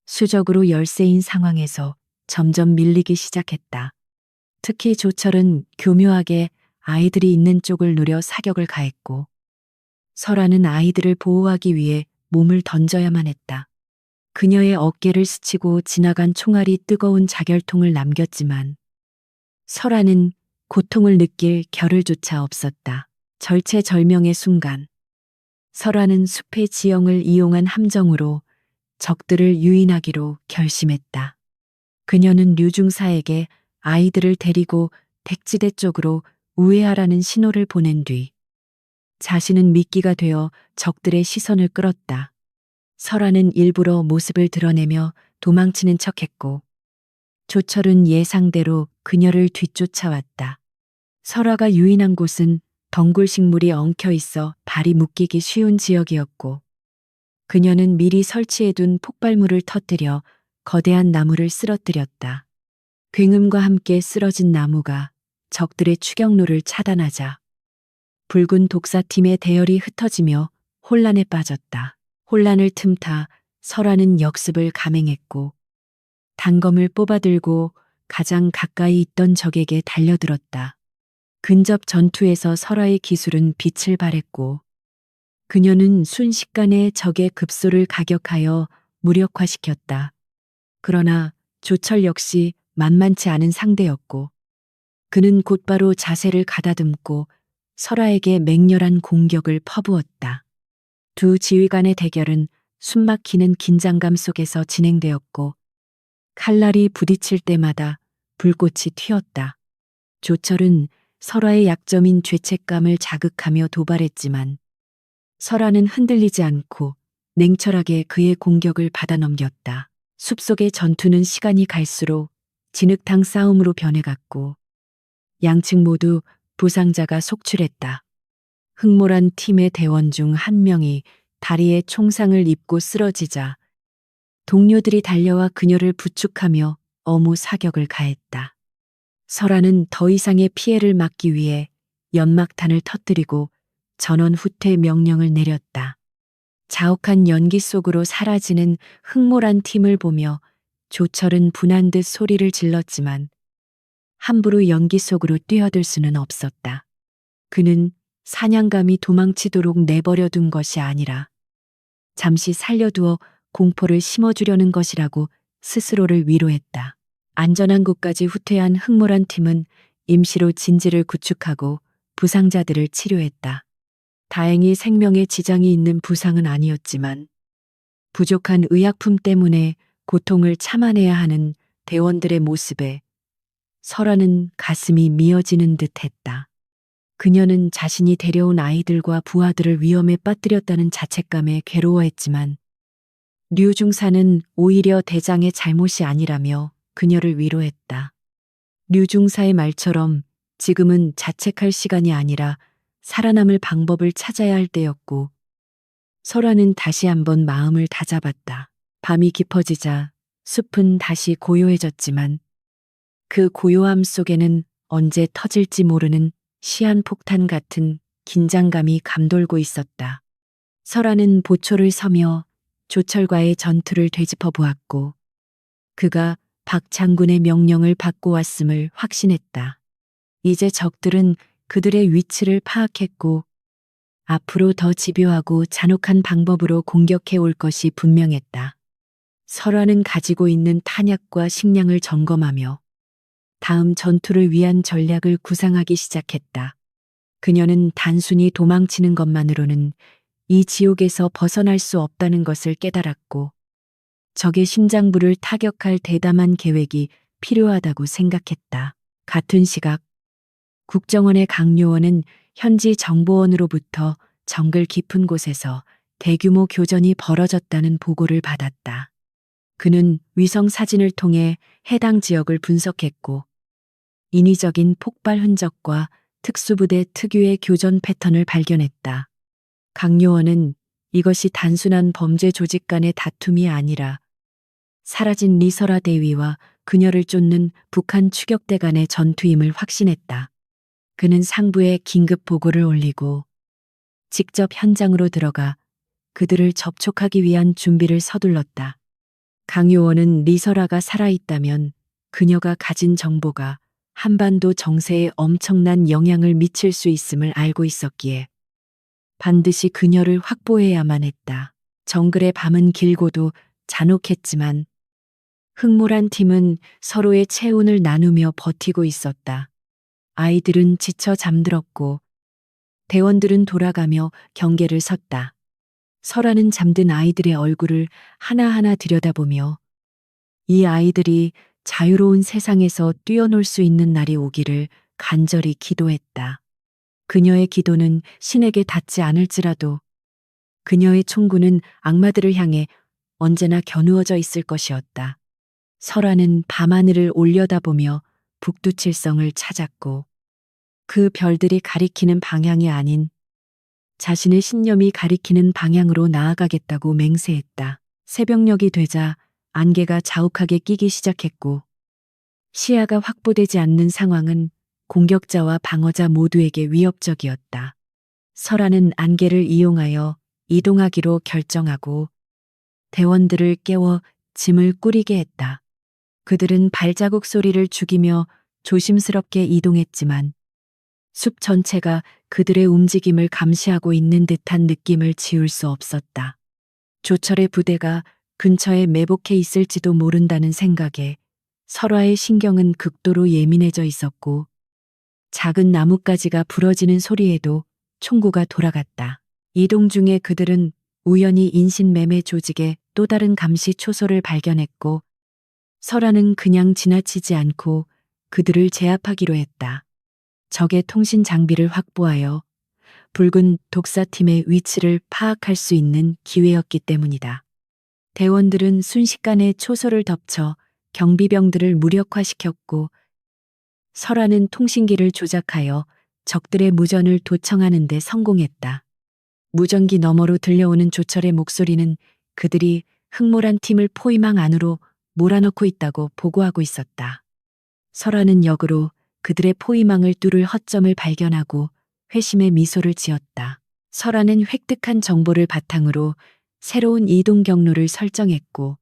수적으로 열세인 상황에서 점점 밀리기 시작했다. 특히 조철은 교묘하게 아이들이 있는 쪽을 노려 사격을 가했고 설아는 아이들을 보호하기 위해 몸을 던져야만 했다. 그녀의 어깨를 스치고 지나간 총알이 뜨거운 자결통을 남겼지만 설아는 고통을 느낄 겨를조차 없었다. 절체절명의 순간 설아는 숲의 지형을 이용한 함정으로 적들을 유인하기로 결심했다. 그녀는 류중사에게 아이들을 데리고 백지대 쪽으로 우회하라는 신호를 보낸 뒤 자신은 미끼가 되어 적들의 시선을 끌었다. 설아는 일부러 모습을 드러내며 도망치는 척했고 조철은 예상대로 그녀를 뒤쫓아왔다. 설아가 유인한 곳은 덩굴식물이 엉켜 있어 발이 묶이기 쉬운 지역이었고 그녀는 미리 설치해둔 폭발물을 터뜨려 거대한 나무를 쓰러뜨렸다. 굉음과 함께 쓰러진 나무가 적들의 추격로를 차단하자 붉은 독사팀의 대열이 흩어지며 혼란에 빠졌다. 혼란을 틈타 설아는 역습을 감행했고 단검을 뽑아들고 가장 가까이 있던 적에게 달려들었다. 근접 전투에서 설아의 기술은 빛을 발했고 그녀는 순식간에 적의 급소를 가격하여 무력화시켰다. 그러나 조철 역시 만만치 않은 상대였고 그는 곧바로 자세를 가다듬고 설아에게 맹렬한 공격을 퍼부었다. 두 지휘관의 대결은 숨막히는 긴장감 속에서 진행되었고 칼날이 부딪힐 때마다 불꽃이 튀었다. 조철은 설아의 약점인 죄책감을 자극하며 도발했지만 설아는 흔들리지 않고 냉철하게 그의 공격을 받아넘겼다. 숲속의 전투는 시간이 갈수록 진흙탕 싸움으로 변해갔고 양측 모두 부상자가 속출했다. 흑모란 팀의 대원 중 한 명이 다리에 총상을 입고 쓰러지자 동료들이 달려와 그녀를 부축하며 어무 사격을 가했다. 설아는 더 이상의 피해를 막기 위해 연막탄을 터뜨리고 전원 후퇴 명령을 내렸다. 자욱한 연기 속으로 사라지는 흑모란 팀을 보며 조철은 분한 듯 소리를 질렀지만 함부로 연기 속으로 뛰어들 수는 없었다. 그는 사냥감이 도망치도록 내버려둔 것이 아니라 잠시 살려두어 공포를 심어주려는 것이라고 스스로를 위로했다. 안전한 곳까지 후퇴한 흑모란 팀은 임시로 진지를 구축하고 부상자들을 치료했다. 다행히 생명에 지장이 있는 부상은 아니었지만 부족한 의약품 때문에 고통을 참아내야 하는 대원들의 모습에 설아는 가슴이 미어지는 듯 했다. 그녀는 자신이 데려온 아이들과 부하들을 위험에 빠뜨렸다는 자책감에 괴로워했지만 류중사는 오히려 대장의 잘못이 아니라며 그녀를 위로했다. 류중사의 말처럼 지금은 자책할 시간이 아니라 살아남을 방법을 찾아야 할 때였고 설아는 다시 한번 마음을 다잡았다. 밤이 깊어지자 숲은 다시 고요해졌지만 그 고요함 속에는 언제 터질지 모르는 시한폭탄 같은 긴장감이 감돌고 있었다. 설아는 보초를 서며 조철과의 전투를 되짚어 보았고 그가 박 장군의 명령을 받고 왔음을 확신했다. 이제 적들은 그들의 위치를 파악했고 앞으로 더 집요하고 잔혹한 방법으로 공격해 올 것이 분명했다. 설화는 가지고 있는 탄약과 식량을 점검하며 다음 전투를 위한 전략을 구상하기 시작했다. 그녀는 단순히 도망치는 것만으로는 이 지옥에서 벗어날 수 없다는 것을 깨달았고 적의 심장부를 타격할 대담한 계획이 필요하다고 생각했다. 같은 시각 국정원의 강요원은 현지 정보원으로부터 정글 깊은 곳에서 대규모 교전이 벌어졌다는 보고를 받았다. 그는 위성 사진을 통해 해당 지역을 분석했고 인위적인 폭발 흔적과 특수부대 특유의 교전 패턴을 발견했다. 강요원은 이것이 단순한 범죄 조직 간의 다툼이 아니라 사라진 리설아 대위와 그녀를 쫓는 북한 추격대 간의 전투임을 확신했다. 그는 상부에 긴급 보고를 올리고 직접 현장으로 들어가 그들을 접촉하기 위한 준비를 서둘렀다. 강요원은 리설아가 살아있다면 그녀가 가진 정보가 한반도 정세에 엄청난 영향을 미칠 수 있음을 알고 있었기에 반드시 그녀를 확보해야만 했다. 정글의 밤은 길고도 잔혹했지만 흑몰한 팀은 서로의 체온을 나누며 버티고 있었다. 아이들은 지쳐 잠들었고 대원들은 돌아가며 경계를 섰다. 설아는 잠든 아이들의 얼굴을 하나하나 들여다보며 이 아이들이 자유로운 세상에서 뛰어놀 수 있는 날이 오기를 간절히 기도했다. 그녀의 기도는 신에게 닿지 않을지라도 그녀의 총구는 악마들을 향해 언제나 겨누어져 있을 것이었다. 설아는 밤하늘을 올려다보며 북두칠성을 찾았고 그 별들이 가리키는 방향이 아닌 자신의 신념이 가리키는 방향으로 나아가겠다고 맹세했다. 새벽녘이 되자 안개가 자욱하게 끼기 시작했고 시야가 확보되지 않는 상황은 공격자와 방어자 모두에게 위협적이었다. 설아는 안개를 이용하여 이동하기로 결정하고 대원들을 깨워 짐을 꾸리게 했다. 그들은 발자국 소리를 죽이며 조심스럽게 이동했지만 숲 전체가 그들의 움직임을 감시하고 있는 듯한 느낌을 지울 수 없었다. 조철의 부대가 근처에 매복해 있을지도 모른다는 생각에 설화의 신경은 극도로 예민해져 있었고 작은 나뭇가지가 부러지는 소리에도 총구가 돌아갔다. 이동 중에 그들은 우연히 인신매매 조직의 또 다른 감시 초소를 발견했고 설화는 그냥 지나치지 않고 그들을 제압하기로 했다. 적의 통신 장비를 확보하여 붉은 독사팀의 위치를 파악할 수 있는 기회였기 때문이다. 대원들은 순식간에 초소를 덮쳐 경비병들을 무력화시켰고 설화는 통신기를 조작하여 적들의 무전을 도청하는 데 성공했다. 무전기 너머로 들려오는 조철의 목소리는 그들이 흑몰한 팀을 포위망 안으로 몰아넣고 있다고 보고하고 있었다. 설화는 역으로 그들의 포위망을 뚫을 허점을 발견하고 회심의 미소를 지었다. 설화는 획득한 정보를 바탕으로 새로운 이동 경로를 설정했고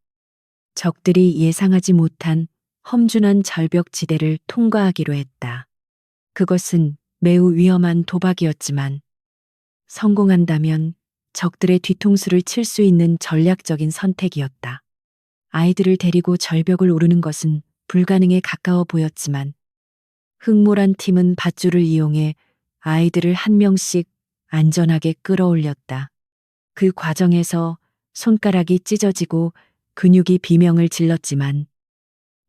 적들이 예상하지 못한 험준한 절벽 지대를 통과하기로 했다. 그것은 매우 위험한 도박이었지만 성공한다면 적들의 뒤통수를 칠 수 있는 전략적인 선택이었다. 아이들을 데리고 절벽을 오르는 것은 불가능에 가까워 보였지만 흑몰한 팀은 밧줄을 이용해 아이들을 한 명씩 안전하게 끌어올렸다. 그 과정에서 손가락이 찢어지고 근육이 비명을 질렀지만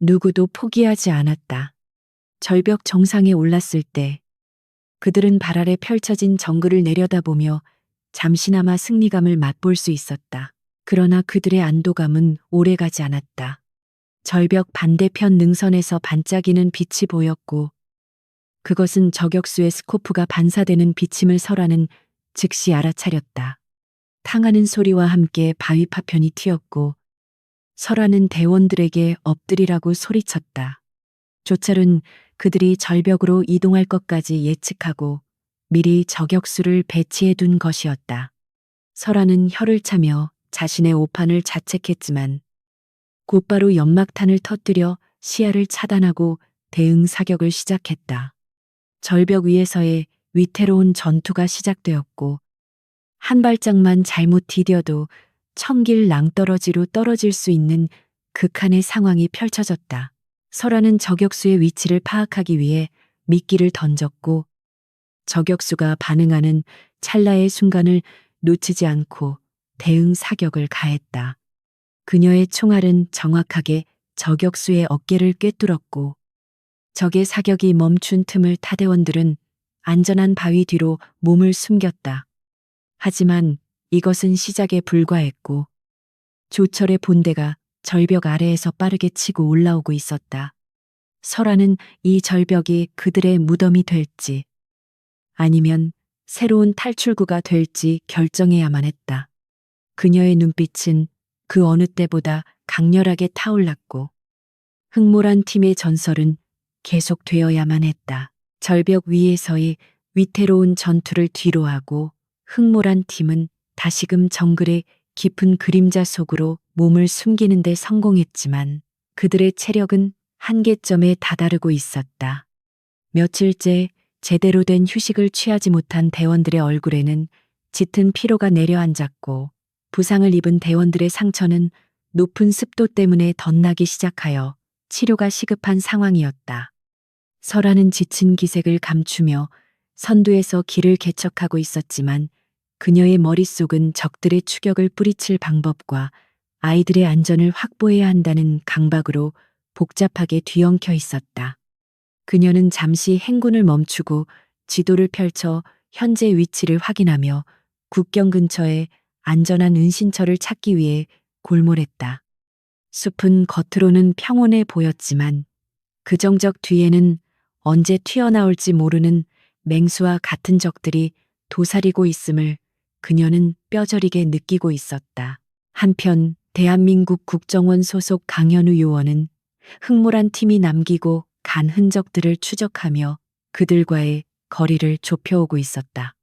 누구도 포기하지 않았다. 절벽 정상에 올랐을 때 그들은 발 아래 펼쳐진 정글을 내려다보며 잠시나마 승리감을 맛볼 수 있었다. 그러나 그들의 안도감은 오래가지 않았다. 절벽 반대편 능선에서 반짝이는 빛이 보였고 그것은 저격수의 스코프가 반사되는 비침을 설화는 즉시 알아차렸다. 탕하는 소리와 함께 바위 파편이 튀었고 설화는 대원들에게 엎드리라고 소리쳤다. 조철은 그들이 절벽으로 이동할 것까지 예측하고 미리 저격수를 배치해 둔 것이었다. 설화는 혀를 차며 자신의 오판을 자책했지만 곧바로 연막탄을 터뜨려 시야를 차단하고 대응 사격을 시작했다. 절벽 위에서의 위태로운 전투가 시작되었고 한 발짝만 잘못 디뎌도 천길 낭떠러지로 떨어질 수 있는 극한의 상황이 펼쳐졌다. 설아는 저격수의 위치를 파악하기 위해 미끼를 던졌고 저격수가 반응하는 찰나의 순간을 놓치지 않고 대응 사격을 가했다. 그녀의 총알은 정확하게 저격수의 어깨를 꿰뚫었고 적의 사격이 멈춘 틈을 타대원들은 안전한 바위 뒤로 몸을 숨겼다. 하지만 이것은 시작에 불과했고 조철의 본대가 절벽 아래에서 빠르게 치고 올라오고 있었다. 설아는 이 절벽이 그들의 무덤이 될지 아니면 새로운 탈출구가 될지 결정해야만 했다. 그녀의 눈빛은 그 어느 때보다 강렬하게 타올랐고 흑모란 팀의 전설은 계속되어야만 했다. 절벽 위에서의 위태로운 전투를 뒤로하고 흑모란 팀은 다시금 정글의 깊은 그림자 속으로 몸을 숨기는 데 성공했지만 그들의 체력은 한계점에 다다르고 있었다. 며칠째 제대로 된 휴식을 취하지 못한 대원들의 얼굴에는 짙은 피로가 내려앉았고 부상을 입은 대원들의 상처는 높은 습도 때문에 덧나기 시작하여 치료가 시급한 상황이었다. 설아는 지친 기색을 감추며 선두에서 길을 개척하고 있었지만 그녀의 머릿속은 적들의 추격을 뿌리칠 방법과 아이들의 안전을 확보해야 한다는 강박으로 복잡하게 뒤엉켜 있었다. 그녀는 잠시 행군을 멈추고 지도를 펼쳐 현재 위치를 확인하며 국경 근처에 안전한 은신처를 찾기 위해 골몰했다. 숲은 겉으로는 평온해 보였지만 그 정적 뒤에는 언제 튀어나올지 모르는 맹수와 같은 적들이 도사리고 있음을 그녀는 뼈저리게 느끼고 있었다. 한편 대한민국 국정원 소속 강현우 요원은 흑모란 팀이 남기고 간 흔적들을 추적하며 그들과의 거리를 좁혀오고 있었다.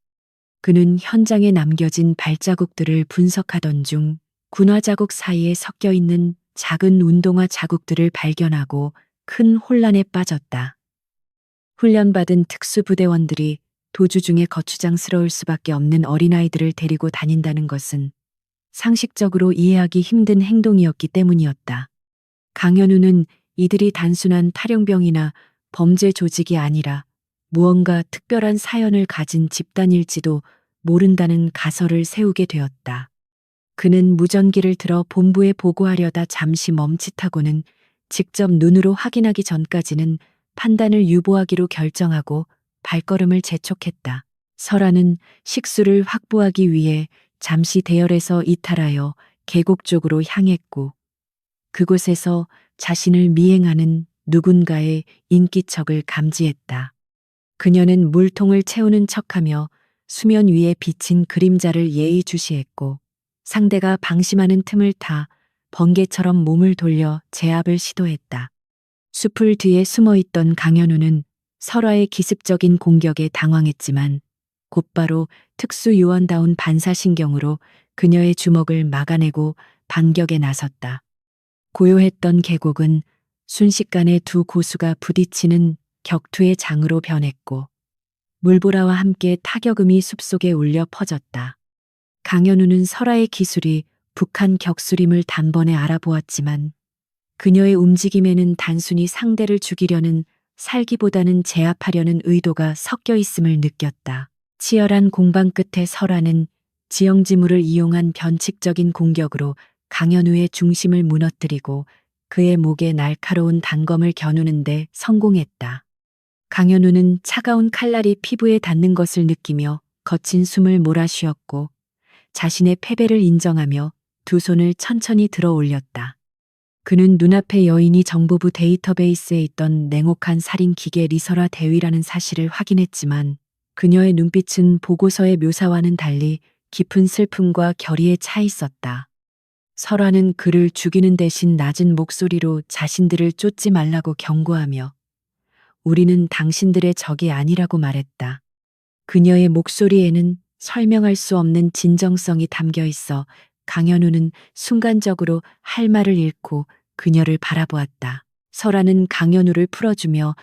그는 현장에 남겨진 발자국들을 분석하던 중 군화 자국 사이에 섞여 있는 작은 운동화 자국들을 발견하고 큰 혼란에 빠졌다. 훈련받은 특수부대원들이 도주 중에 거추장스러울 수밖에 없는 어린아이들을 데리고 다닌다는 것은 상식적으로 이해하기 힘든 행동이었기 때문이었다. 강현우는 이들이 단순한 탈영병이나 범죄 조직이 아니라 무언가 특별한 사연을 가진 집단일지도 모른다는 가설을 세우게 되었다. 그는 무전기를 들어 본부에 보고하려다 잠시 멈칫하고는 직접 눈으로 확인하기 전까지는 판단을 유보하기로 결정하고 발걸음을 재촉했다. 설아는 식수를 확보하기 위해 잠시 대열에서 이탈하여 계곡 쪽으로 향했고 그곳에서 자신을 미행하는 누군가의 인기척을 감지했다. 그녀는 물통을 채우는 척하며 수면 위에 비친 그림자를 예의주시했고 상대가 방심하는 틈을 타 번개처럼 몸을 돌려 제압을 시도했다. 숲을 뒤에 숨어있던 강현우는 설아의 기습적인 공격에 당황했지만 곧바로 특수요원다운 반사신경으로 그녀의 주먹을 막아내고 반격에 나섰다. 고요했던 계곡은 순식간에 두 고수가 부딪히는 격투의 장으로 변했고 물보라와 함께 타격음이 숲속에 울려 퍼졌다. 강현우는 설아의 기술이 북한 격술임을 단번에 알아보았지만 그녀의 움직임에는 단순히 상대를 죽이려는 살기보다는 제압하려는 의도가 섞여 있음을 느꼈다. 치열한 공방 끝에 설아는 지형지물을 이용한 변칙적인 공격으로 강현우의 중심을 무너뜨리고 그의 목에 날카로운 단검을 겨누는데 성공했다. 강현우는 차가운 칼날이 피부에 닿는 것을 느끼며 거친 숨을 몰아쉬었고 자신의 패배를 인정하며 두 손을 천천히 들어 올렸다. 그는 눈앞의 여인이 정보부 데이터베이스에 있던 냉혹한 살인 기계 리설아 대위라는 사실을 확인했지만 그녀의 눈빛은 보고서의 묘사와는 달리 깊은 슬픔과 결의에 차 있었다. 설아는 그를 죽이는 대신 낮은 목소리로 자신들을 쫓지 말라고 경고하며 우리는 당신들의 적이 아니라고 말했다. 그녀의 목소리에는 설명할 수 없는 진정성이 담겨 있어 강현우는 순간적으로 할 말을 잃고 그녀를 바라보았다. 설아는 강현우를 풀어주며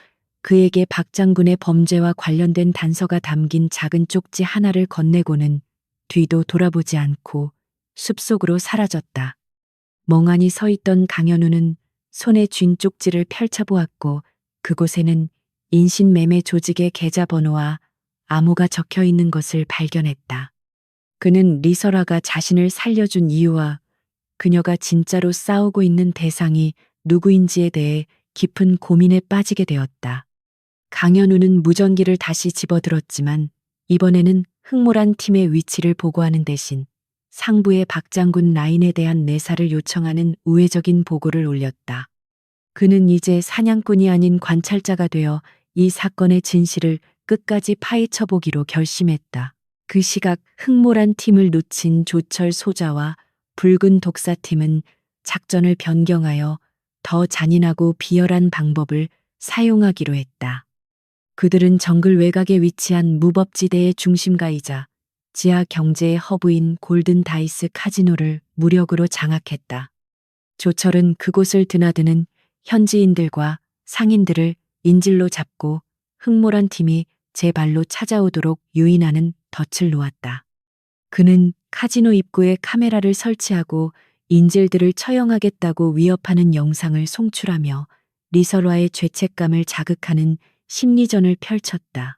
그에게 박 장군의 범죄와 관련된 단서가 담긴 작은 쪽지 하나를 건네고는 뒤도 돌아보지 않고 숲속으로 사라졌다. 멍하니 서 있던 강현우는 손에 쥔 쪽지를 펼쳐보았고 그곳에는 인신매매 조직의 계좌번호와 암호가 적혀 있는 것을 발견했다. 그는 리설아가 자신을 살려준 이유와 그녀가 진짜로 싸우고 있는 대상이 누구인지에 대해 깊은 고민에 빠지게 되었다. 강현우는 무전기를 다시 집어들었지만 이번에는 흑모란 팀의 위치를 보고하는 대신 상부의 박장군 라인에 대한 내사를 요청하는 우회적인 보고를 올렸다. 그는 이제 사냥꾼이 아닌 관찰자가 되어 이 사건의 진실을 끝까지 파헤쳐보기로 결심했다. 그 시각 흑모란 팀을 놓친 조철 소자와 붉은 독사팀은 작전을 변경하여 더 잔인하고 비열한 방법을 사용하기로 했다. 그들은 정글 외곽에 위치한 무법지대의 중심가이자 지하 경제의 허브인 골든 다이스 카지노를 무력으로 장악했다. 조철은 그곳을 드나드는 현지인들과 상인들을 인질로 잡고 흑모란 팀이 제 발로 찾아오도록 유인하는 덫을 놓았다. 그는 카지노 입구에 카메라를 설치하고 인질들을 처형하겠다고 위협하는 영상을 송출하며 리설와의 죄책감을 자극하는 심리전을 펼쳤다.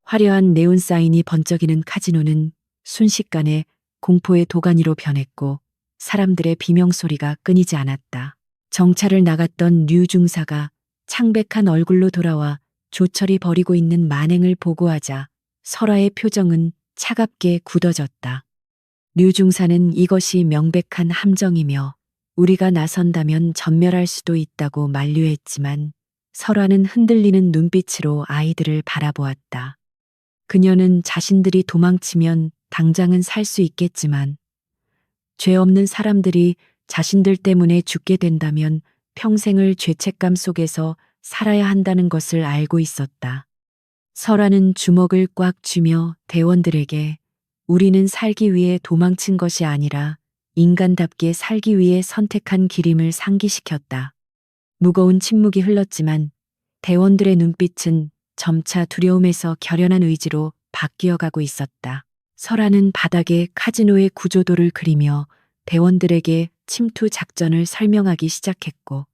화려한 네온 사인이 번쩍이는 카지노는 순식간에 공포의 도가니로 변했고 사람들의 비명소리가 끊이지 않았다. 정찰을 나갔던 류 중사가 창백한 얼굴로 돌아와 조철이 벌이고 있는 만행을 보고하자 설아의 표정은 차갑게 굳어졌다. 류 중사는 이것이 명백한 함정이며 우리가 나선다면 전멸할 수도 있다고 만류했지만 설아는 흔들리는 눈빛으로 아이들을 바라보았다. 그녀는 자신들이 도망치면 당장은 살 수 있겠지만 죄 없는 사람들이 자신들 때문에 죽게 된다면 평생을 죄책감 속에서 살아야 한다는 것을 알고 있었다. 설아는 주먹을 꽉 쥐며 대원들에게 우리는 살기 위해 도망친 것이 아니라 인간답게 살기 위해 선택한 길임을 상기시켰다. 무거운 침묵이 흘렀지만 대원들의 눈빛은 점차 두려움에서 결연한 의지로 바뀌어가고 있었다. 설아는 바닥에 카지노의 구조도를 그리며 대원들에게 침투 작전을 설명하기 시작했고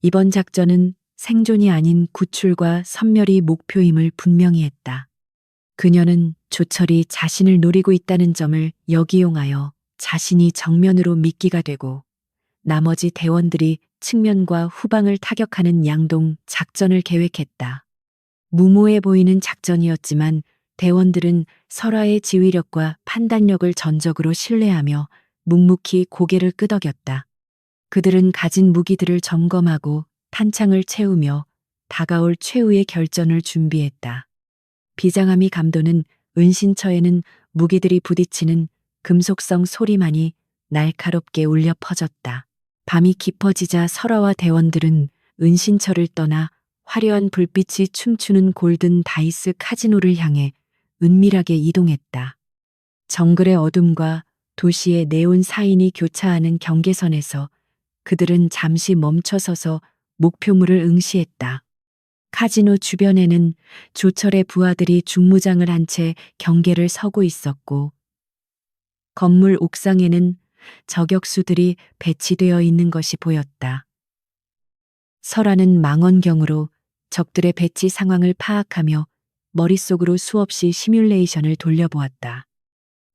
이번 작전은 생존이 아닌 구출과 섬멸이 목표임을 분명히 했다. 그녀는 조철이 자신을 노리고 있다는 점을 역이용하여 자신이 정면으로 미끼가 되고 나머지 대원들이 측면과 후방을 타격하는 양동 작전을 계획했다. 무모해 보이는 작전이었지만 대원들은 설아의 지휘력과 판단력을 전적으로 신뢰하며 묵묵히 고개를 끄덕였다. 그들은 가진 무기들을 점검하고 탄창을 채우며 다가올 최후의 결전을 준비했다. 비장함이 감도는 은신처에는 무기들이 부딪히는 금속성 소리만이 날카롭게 울려 퍼졌다. 밤이 깊어지자 설아와 대원들은 은신처를 떠나 화려한 불빛이 춤추는 골든 다이스 카지노를 향해 은밀하게 이동했다. 정글의 어둠과 도시의 네온 사인이 교차하는 경계선에서 그들은 잠시 멈춰서서 목표물을 응시했다. 카지노 주변에는 조철의 부하들이 중무장을 한 채 경계를 서고 있었고 건물 옥상에는 저격수들이 배치되어 있는 것이 보였다. 설아는 망원경으로 적들의 배치 상황을 파악하며 머릿속으로 수없이 시뮬레이션을 돌려보았다.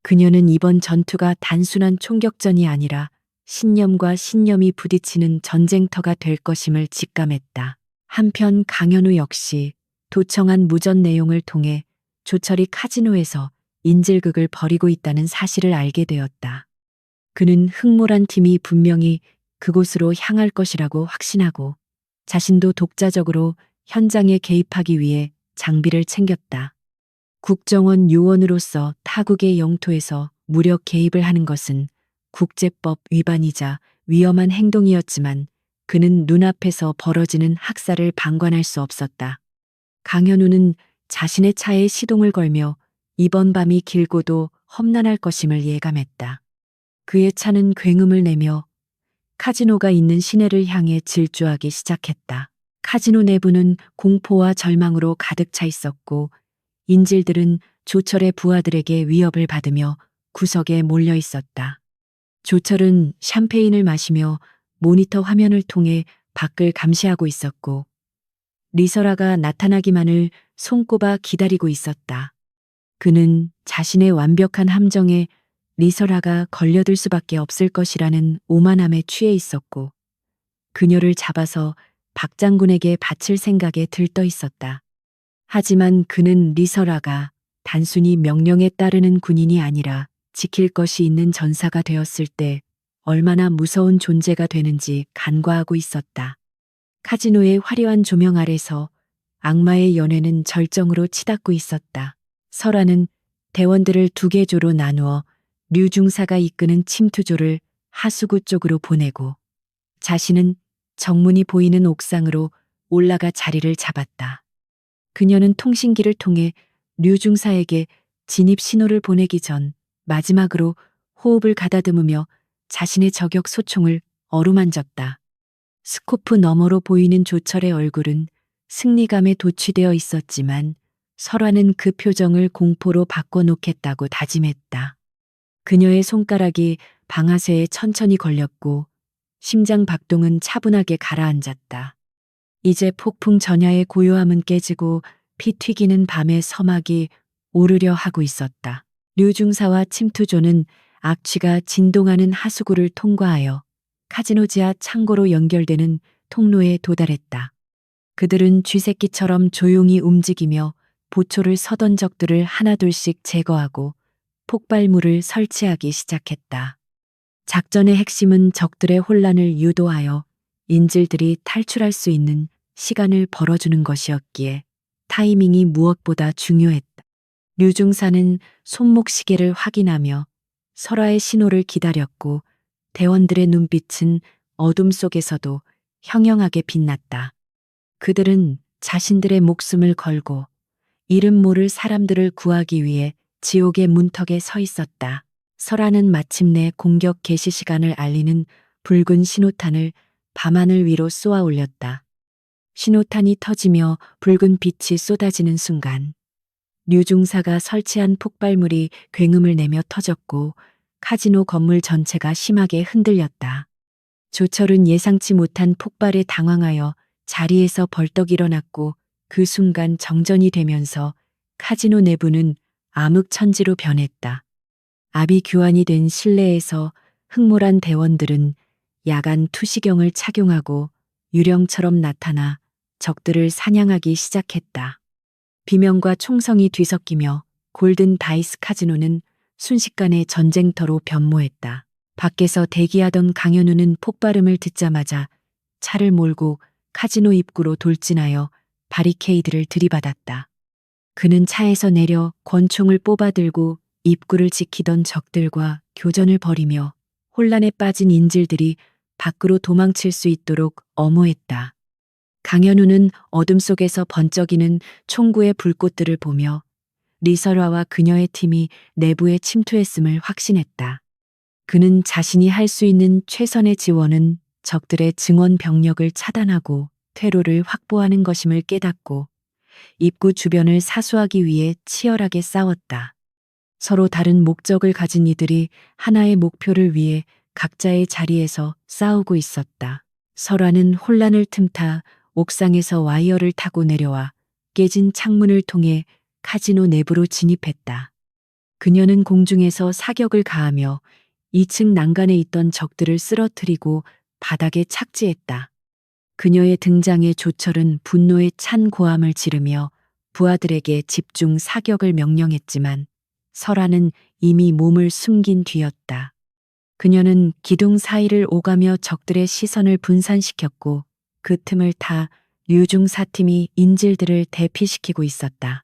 그녀는 이번 전투가 단순한 총격전이 아니라 신념과 신념이 부딪히는 전쟁터가 될 것임을 직감했다. 한편 강현우 역시 도청한 무전 내용을 통해 조철이 카지노에서 인질극을 벌이고 있다는 사실을 알게 되었다. 그는 흑모란 팀이 분명히 그곳으로 향할 것이라고 확신하고 자신도 독자적으로 현장에 개입하기 위해 장비를 챙겼다. 국정원 요원으로서 타국의 영토에서 무력 개입을 하는 것은 국제법 위반이자 위험한 행동이었지만 그는 눈앞에서 벌어지는 학살을 방관할 수 없었다. 강현우는 자신의 차에 시동을 걸며 이번 밤이 길고도 험난할 것임을 예감했다. 그의 차는 굉음을 내며 카지노가 있는 시내를 향해 질주하기 시작했다. 카지노 내부는 공포와 절망으로 가득 차 있었고 인질들은 조철의 부하들에게 위협을 받으며 구석에 몰려 있었다. 조철은 샴페인을 마시며 모니터 화면을 통해 밖을 감시하고 있었고 리서라가 나타나기만을 손꼽아 기다리고 있었다. 그는 자신의 완벽한 함정에 리서라가 걸려들 수밖에 없을 것이라는 오만함에 취해 있었고 그녀를 잡아서 박 장군에게 바칠 생각에 들떠 있었다. 하지만 그는 리서라가 단순히 명령에 따르는 군인이 아니라 지킬 것이 있는 전사가 되었을 때 얼마나 무서운 존재가 되는지 간과하고 있었다. 카지노의 화려한 조명 아래서 악마의 연회는 절정으로 치닫고 있었다. 설아는 대원들을 두 개 조로 나누어 류중사가 이끄는 침투조를 하수구 쪽으로 보내고 자신은 정문이 보이는 옥상으로 올라가 자리를 잡았다. 그녀는 통신기를 통해 류중사에게 진입 신호를 보내기 전 마지막으로 호흡을 가다듬으며 자신의 저격 소총을 어루만졌다. 스코프 너머로 보이는 조철의 얼굴은 승리감에 도취되어 있었지만 설화는 그 표정을 공포로 바꿔놓겠다고 다짐했다. 그녀의 손가락이 방아쇠에 천천히 걸렸고 심장 박동은 차분하게 가라앉았다. 이제 폭풍 전야의 고요함은 깨지고 피 튀기는 밤의 서막이 오르려 하고 있었다. 류중사와 침투조는 악취가 진동하는 하수구를 통과하여 카지노 지하 창고로 연결되는 통로에 도달했다. 그들은 쥐새끼처럼 조용히 움직이며 보초를 서던 적들을 하나둘씩 제거하고 폭발물을 설치하기 시작했다. 작전의 핵심은 적들의 혼란을 유도하여 인질들이 탈출할 수 있는 시간을 벌어주는 것이었기에 타이밍이 무엇보다 중요했다. 류중사는 손목시계를 확인하며 설화의 신호를 기다렸고 대원들의 눈빛은 어둠 속에서도 형형하게 빛났다. 그들은 자신들의 목숨을 걸고 이름 모를 사람들을 구하기 위해 지옥의 문턱에 서 있었다. 설화는 마침내 공격 개시 시간을 알리는 붉은 신호탄을 밤하늘 위로 쏘아 올렸다. 신호탄이 터지며 붉은 빛이 쏟아지는 순간 류중사가 설치한 폭발물이 굉음을 내며 터졌고 카지노 건물 전체가 심하게 흔들렸다. 조철은 예상치 못한 폭발에 당황하여 자리에서 벌떡 일어났고 그 순간 정전이 되면서 카지노 내부는 암흑천지로 변했다. 압이 교환이 된 실내에서 흑몰한 대원들은 야간 투시경을 착용하고 유령처럼 나타나 적들을 사냥하기 시작했다. 비명과 총성이 뒤섞이며 골든 다이스 카지노는 순식간에 전쟁터로 변모했다. 밖에서 대기하던 강현우는 폭발음을 듣자마자 차를 몰고 카지노 입구로 돌진하여 바리케이드를 들이받았다. 그는 차에서 내려 권총을 뽑아들고 입구를 지키던 적들과 교전을 벌이며 혼란에 빠진 인질들이 밖으로 도망칠 수 있도록 엄호했다. 강현우는 어둠 속에서 번쩍이는 총구의 불꽃들을 보며 리설화와 그녀의 팀이 내부에 침투했음을 확신했다. 그는 자신이 할 수 있는 최선의 지원은 적들의 증원 병력을 차단하고 퇴로를 확보하는 것임을 깨닫고 입구 주변을 사수하기 위해 치열하게 싸웠다. 서로 다른 목적을 가진 이들이 하나의 목표를 위해 각자의 자리에서 싸우고 있었다. 설화는 혼란을 틈타 옥상에서 와이어를 타고 내려와 깨진 창문을 통해 카지노 내부로 진입했다. 그녀는 공중에서 사격을 가하며 2층 난간에 있던 적들을 쓰러뜨리고 바닥에 착지했다. 그녀의 등장에 조철은 분노에 찬 고함을 지르며 부하들에게 집중 사격을 명령했지만 설화는 이미 몸을 숨긴 뒤였다. 그녀는 기둥 사이를 오가며 적들의 시선을 분산시켰고 그 틈을 타 류중사팀이 인질들을 대피시키고 있었다.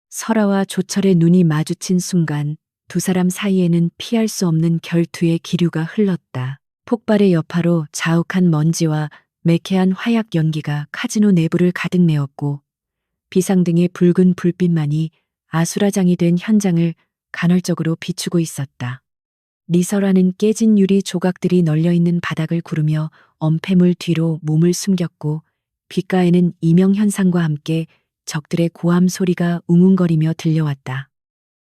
설화와 조철의 눈이 마주친 순간 두 사람 사이에는 피할 수 없는 결투의 기류가 흘렀다. 폭발의 여파로 자욱한 먼지와 매캐한 화약 연기가 카지노 내부를 가득 메웠고 비상등의 붉은 불빛만이 아수라장이 된 현장을 간헐적으로 비추고 있었다. 리설아는 깨진 유리 조각들이 널려있는 바닥을 구르며 엄폐물 뒤로 몸을 숨겼고 귓가에는 이명현상과 함께 적들의 고함 소리가 웅웅거리며 들려왔다.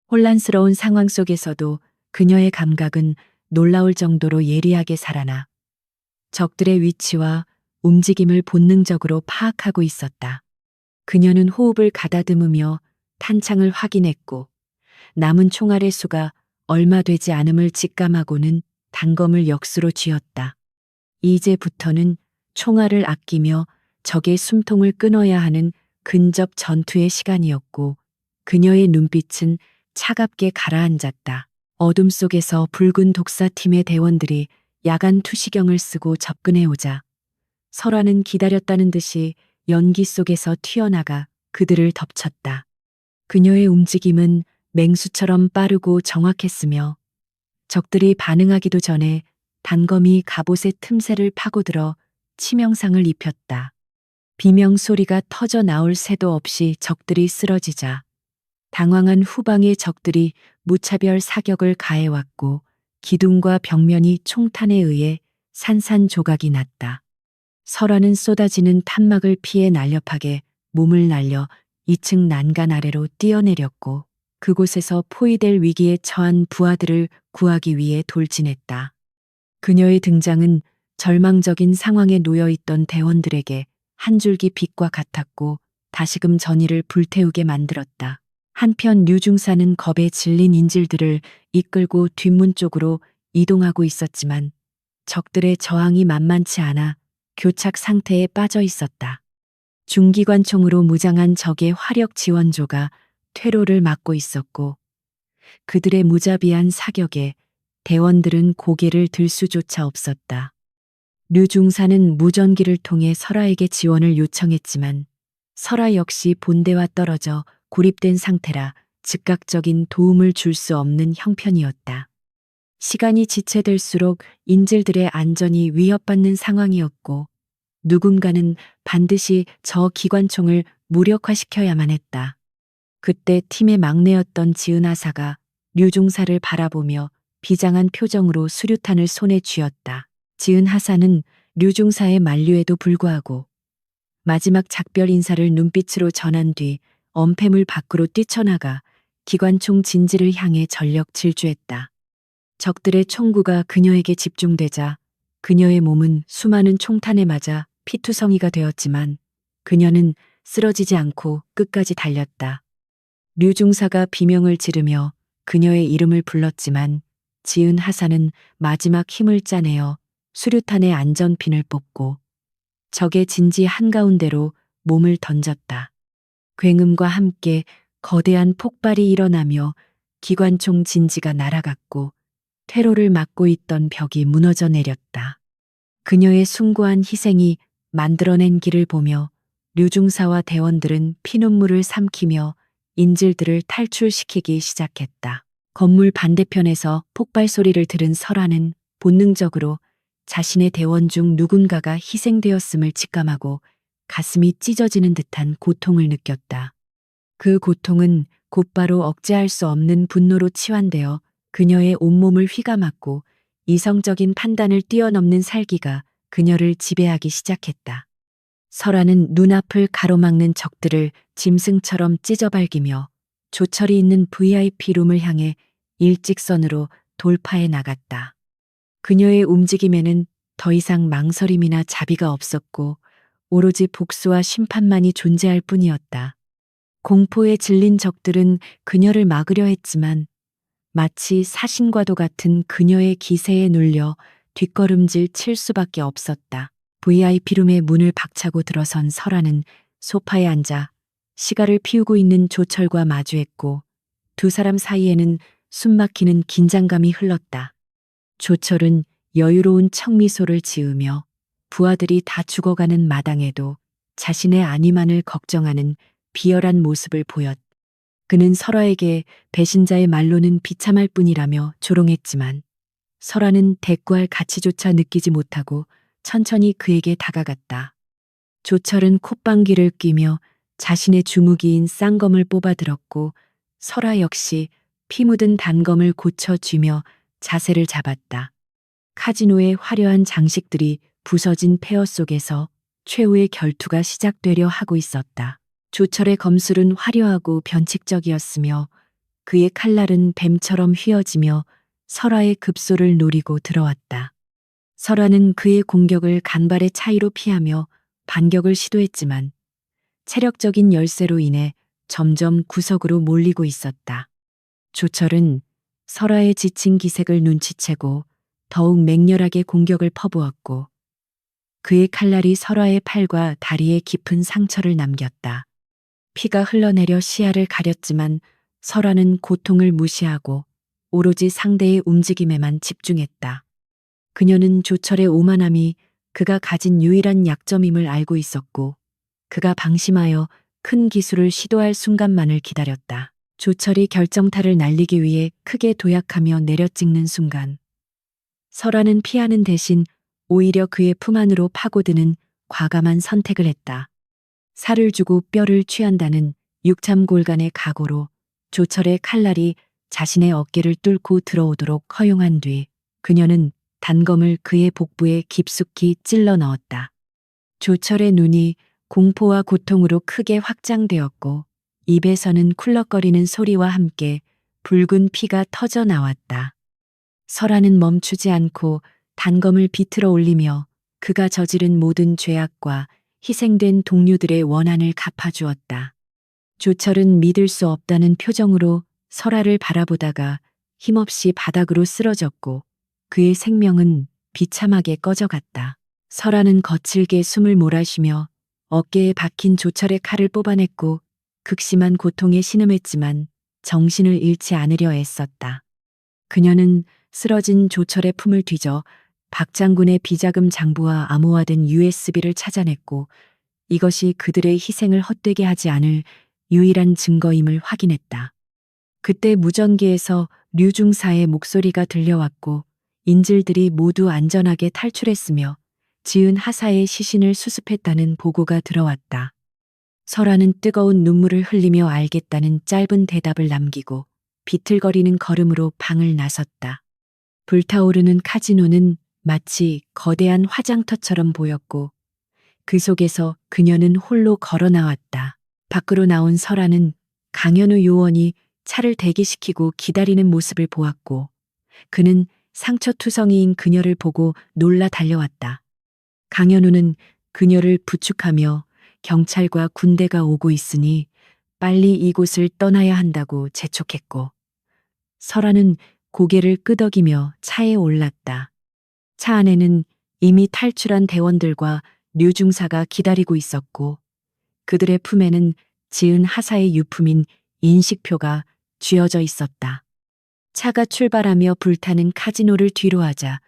혼란스러운 상황 속에서도 그녀의 감각은 놀라울 정도로 예리하게 살아나 적들의 위치와 움직임을 본능적으로 파악하고 있었다. 그녀는 호흡을 가다듬으며 탄창을 확인했고 남은 총알의 수가 얼마 되지 않음을 직감하고는 단검을 역수로 쥐었다. 이제부터는 총알을 아끼며 적의 숨통을 끊어야 하는 근접 전투의 시간이었고 그녀의 눈빛은 차갑게 가라앉았다. 어둠 속에서 붉은 독사팀의 대원들이 야간 투시경을 쓰고 접근해 오자 설화는 기다렸다는 듯이 연기 속에서 튀어나가 그들을 덮쳤다. 그녀의 움직임은 맹수처럼 빠르고 정확했으며 적들이 반응하기도 전에 단검이 갑옷의 틈새를 파고들어 치명상을 입혔다. 비명 소리가 터져 나올 새도 없이 적들이 쓰러지자 당황한 후방의 적들이 무차별 사격을 가해왔고 기둥과 벽면이 총탄에 의해 산산조각이 났다. 설화는 쏟아지는 탄막을 피해 날렵하게 몸을 날려 2층 난간 아래로 뛰어내렸고 그곳에서 포위될 위기에 처한 부하들을 구하기 위해 돌진했다. 그녀의 등장은 절망적인 상황에 놓여있던 대원들에게 한 줄기 빛과 같았고 다시금 전의를 불태우게 만들었다. 한편 류중사는 겁에 질린 인질들을 이끌고 뒷문 쪽으로 이동하고 있었지만 적들의 저항이 만만치 않아 교착 상태에 빠져 있었다. 중기관총으로 무장한 적의 화력 지원조가 퇴로를 막고 있었고 그들의 무자비한 사격에 대원들은 고개를 들 수조차 없었다. 류중사는 무전기를 통해 설아에게 지원을 요청했지만 설아 역시 본대와 떨어져 고립된 상태라 즉각적인 도움을 줄 수 없는 형편이었다. 시간이 지체될수록 인질들의 안전이 위협받는 상황이었고 누군가는 반드시 저 기관총을 무력화시켜야만 했다. 그때 팀의 막내였던 지은하사가 류중사를 바라보며 비장한 표정으로 수류탄을 손에 쥐었다. 지은하사는 류중사의 만류에도 불구하고 마지막 작별 인사를 눈빛으로 전한 뒤 엄폐물 밖으로 뛰쳐나가 기관총 진지를 향해 전력 질주했다. 적들의 총구가 그녀에게 집중되자 그녀의 몸은 수많은 총탄에 맞아 피투성이가 되었지만 그녀는 쓰러지지 않고 끝까지 달렸다. 류중사가 비명을 지르며 그녀의 이름을 불렀지만 지은 하사는 마지막 힘을 짜내어 수류탄의 안전핀을 뽑고 적의 진지 한가운데로 몸을 던졌다. 굉음과 함께 거대한 폭발이 일어나며 기관총 진지가 날아갔고 퇴로를 막고 있던 벽이 무너져 내렸다. 그녀의 숭고한 희생이 만들어낸 길을 보며 류중사와 대원들은 피눈물을 삼키며 인질들을 탈출시키기 시작했다. 건물 반대편에서 폭발 소리를 들은 설아는 본능적으로 자신의 대원 중 누군가가 희생되었음을 직감하고 가슴이 찢어지는 듯한 고통을 느꼈다. 그 고통은 곧바로 억제할 수 없는 분노로 치환되어 그녀의 온몸을 휘감았고 이성적인 판단을 뛰어넘는 살기가 그녀를 지배하기 시작했다. 설아는 눈앞을 가로막는 적들을 짐승처럼 찢어발기며 조철이 있는 VIP 룸을 향해 일직선으로 돌파해 나갔다. 그녀의 움직임에는 더 이상 망설임이나 자비가 없었고 오로지 복수와 심판만이 존재할 뿐이었다. 공포에 질린 적들은 그녀를 막으려 했지만 마치 사신과도 같은 그녀의 기세에 눌려 뒷걸음질 칠 수밖에 없었다. VIP룸의 문을 박차고 들어선 설아는 소파에 앉아 시가를 피우고 있는 조철과 마주했고 두 사람 사이에는 숨막히는 긴장감이 흘렀다. 조철은 여유로운 척미소를 지으며 부하들이 다 죽어가는 마당에도 자신의 안위만을 걱정하는 비열한 모습을 보였다. 그는 설아에게 배신자의 말로는 비참할 뿐이라며 조롱했지만 설아는 대꾸할 가치조차 느끼지 못하고 천천히 그에게 다가갔다. 조철은 콧방귀를 뀌며 자신의 주무기인 쌍검을 뽑아들었고 설아 역시 피 묻은 단검을 고쳐 쥐며 자세를 잡았다. 카지노의 화려한 장식들이 부서진 폐허 속에서 최후의 결투가 시작되려 하고 있었다. 조철의 검술은 화려하고 변칙적이었으며 그의 칼날은 뱀처럼 휘어지며 설아의 급소를 노리고 들어왔다. 설아는 그의 공격을 간발의 차이로 피하며 반격을 시도했지만 체력적인 열세로 인해 점점 구석으로 몰리고 있었다. 조철은 설아의 지친 기색을 눈치채고 더욱 맹렬하게 공격을 퍼부었고 그의 칼날이 설아의 팔과 다리에 깊은 상처를 남겼다. 피가 흘러내려 시야를 가렸지만 설아는 고통을 무시하고 오로지 상대의 움직임에만 집중했다. 그녀는 조철의 오만함이 그가 가진 유일한 약점임을 알고 있었고 그가 방심하여 큰 기술을 시도할 순간만을 기다렸다. 조철이 결정타를 날리기 위해 크게 도약하며 내려찍는 순간 설아는 피하는 대신 오히려 그의 품 안으로 파고드는 과감한 선택을 했다. 살을 주고 뼈를 취한다는 육참골간의 각오로 조철의 칼날이 자신의 어깨를 뚫고 들어오도록 허용한 뒤 그녀는 단검을 그의 복부에 깊숙이 찔러 넣었다. 조철의 눈이 공포와 고통으로 크게 확장되었고 입에서는 쿨럭거리는 소리와 함께 붉은 피가 터져 나왔다. 설아는 멈추지 않고 단검을 비틀어 올리며 그가 저지른 모든 죄악과 희생된 동료들의 원한을 갚아주었다. 조철은 믿을 수 없다는 표정으로 설아를 바라보다가 힘없이 바닥으로 쓰러졌고 그의 생명은 비참하게 꺼져갔다. 설아는 거칠게 숨을 몰아쉬며 어깨에 박힌 조철의 칼을 뽑아냈고 극심한 고통에 신음했지만 정신을 잃지 않으려 애썼다. 그녀는 쓰러진 조철의 품을 뒤져 박 장군의 비자금 장부와 암호화된 USB를 찾아냈고 이것이 그들의 희생을 헛되게 하지 않을 유일한 증거임을 확인했다. 그때 무전기에서 류중사의 목소리가 들려왔고 인질들이 모두 안전하게 탈출했으며 지은 하사의 시신을 수습했다는 보고가 들어왔다. 설아는 뜨거운 눈물을 흘리며 알겠다는 짧은 대답을 남기고 비틀거리는 걸음으로 방을 나섰다. 불타오르는 카지노는 마치 거대한 화장터처럼 보였고 그 속에서 그녀는 홀로 걸어 나왔다. 밖으로 나온 설아는 강현우 요원이 차를 대기시키고 기다리는 모습을 보았고 그는 상처투성이인 그녀를 보고 놀라 달려왔다. 강현우는 그녀를 부축하며 경찰과 군대가 오고 있으니 빨리 이곳을 떠나야 한다고 재촉했고 설아는 고개를 끄덕이며 차에 올랐다. 차 안에는 이미 탈출한 대원들과 류중사가 기다리고 있었고 그들의 품에는 지은 하사의 유품인 인식표가 쥐어져 있었다. 차가 출발하며 불타는 카지노를 뒤로하자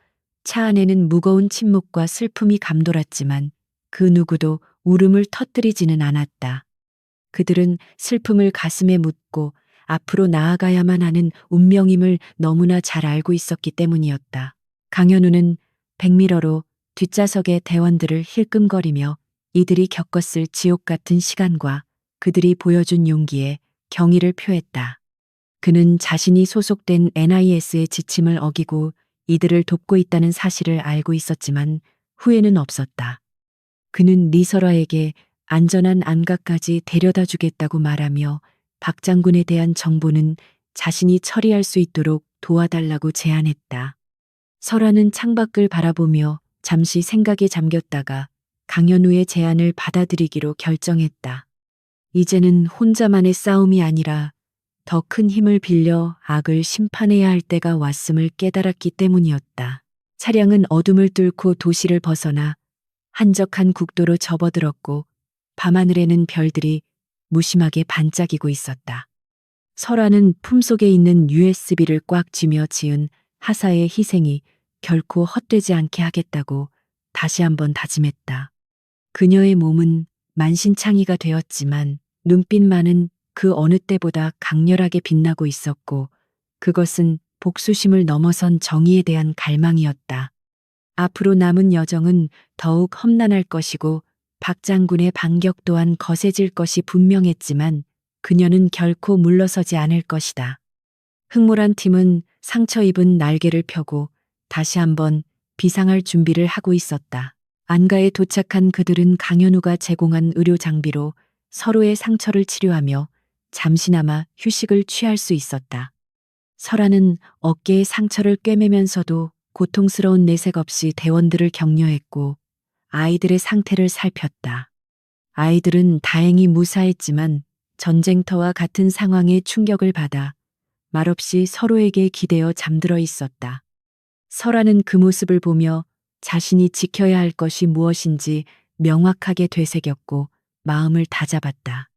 차 안에는 무거운 침묵과 슬픔이 감돌았지만 그 누구도 울음을 터뜨리지는 않았다. 그들은 슬픔을 가슴에 묻고 앞으로 나아가야만 하는 운명임을 너무나 잘 알고 있었기 때문이었다. 강현우는 백미러로 뒷좌석의 대원들을 힐끔거리며 이들이 겪었을 지옥 같은 시간과 그들이 보여준 용기에 경의를 표했다. 그는 자신이 소속된 NIS의 지침을 어기고 이들을 돕고 있다는 사실을 알고 있었지만 후회는 없었다. 그는 리설아에게 안전한 안가까지 데려다 주겠다고 말하며 박 장군에 대한 정보는 자신이 처리할 수 있도록 도와달라고 제안했다. 설아는 창밖을 바라보며 잠시 생각에 잠겼다가 강현우의 제안을 받아들이기로 결정했다. 이제는 혼자만의 싸움이 아니라 더 큰 힘을 빌려 악을 심판해야 할 때가 왔음을 깨달았기 때문이었다. 차량은 어둠을 뚫고 도시를 벗어나 한적한 국도로 접어들었고 밤하늘에는 별들이 무심하게 반짝이고 있었다. 설아는 품속에 있는 USB를 꽉 쥐며 지은 하사의 희생이 결코 헛되지 않게 하겠다고 다시 한번 다짐했다. 그녀의 몸은 만신창이가 되었지만 눈빛만은 그 어느 때보다 강렬하게 빛나고 있었고 그것은 복수심을 넘어선 정의에 대한 갈망이었다. 앞으로 남은 여정은 더욱 험난할 것이고 박 장군의 반격 또한 거세질 것이 분명했지만 그녀는 결코 물러서지 않을 것이다. 흥몰한 팀은 상처 입은 날개를 펴고 다시 한번 비상할 준비를 하고 있었다. 안가에 도착한 그들은 강현우가 제공한 의료 장비로 서로의 상처를 치료하며 잠시나마 휴식을 취할 수 있었다. 설아는 어깨에 상처를 꿰매면서도 고통스러운 내색 없이 대원들을 격려했고 아이들의 상태를 살폈다. 아이들은 다행히 무사했지만 전쟁터와 같은 상황에 충격을 받아 말없이 서로에게 기대어 잠들어 있었다. 설아는 그 모습을 보며 자신이 지켜야 할 것이 무엇인지 명확하게 되새겼고 마음을 다잡았다.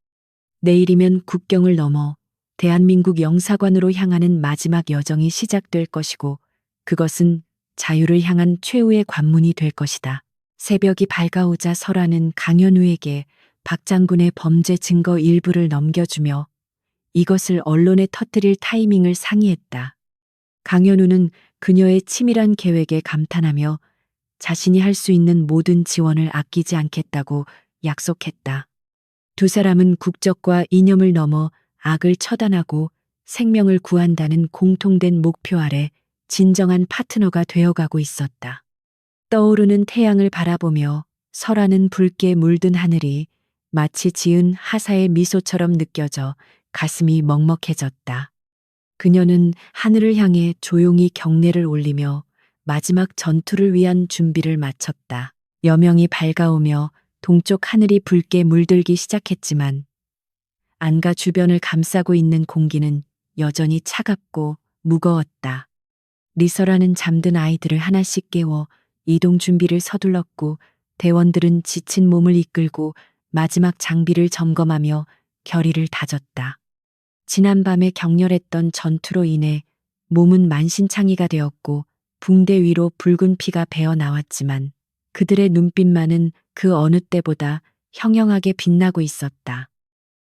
내일이면 국경을 넘어 대한민국 영사관으로 향하는 마지막 여정이 시작될 것이고 그것은 자유를 향한 최후의 관문이 될 것이다. 새벽이 밝아오자 설아는 강현우에게 박 장군의 범죄 증거 일부를 넘겨주며 이것을 언론에 터뜨릴 타이밍을 상의했다. 강현우는 그녀의 치밀한 계획에 감탄하며 자신이 할 수 있는 모든 지원을 아끼지 않겠다고 약속했다. 두 사람은 국적과 이념을 넘어 악을 처단하고 생명을 구한다는 공통된 목표 아래 진정한 파트너가 되어가고 있었다. 떠오르는 태양을 바라보며 설하는 붉게 물든 하늘이 마치 지은 하사의 미소처럼 느껴져 가슴이 먹먹해졌다. 그녀는 하늘을 향해 조용히 경례를 올리며 마지막 전투를 위한 준비를 마쳤다. 여명이 밝아오며 동쪽 하늘이 붉게 물들기 시작했지만 안가 주변을 감싸고 있는 공기는 여전히 차갑고 무거웠다. 리설아는 잠든 아이들을 하나씩 깨워 이동 준비를 서둘렀고 대원들은 지친 몸을 이끌고 마지막 장비를 점검하며 결의를 다졌다. 지난밤에 격렬했던 전투로 인해 몸은 만신창이가 되었고 붕대 위로 붉은 피가 배어 나왔지만 그들의 눈빛만은 그 어느 때보다 형형하게 빛나고 있었다.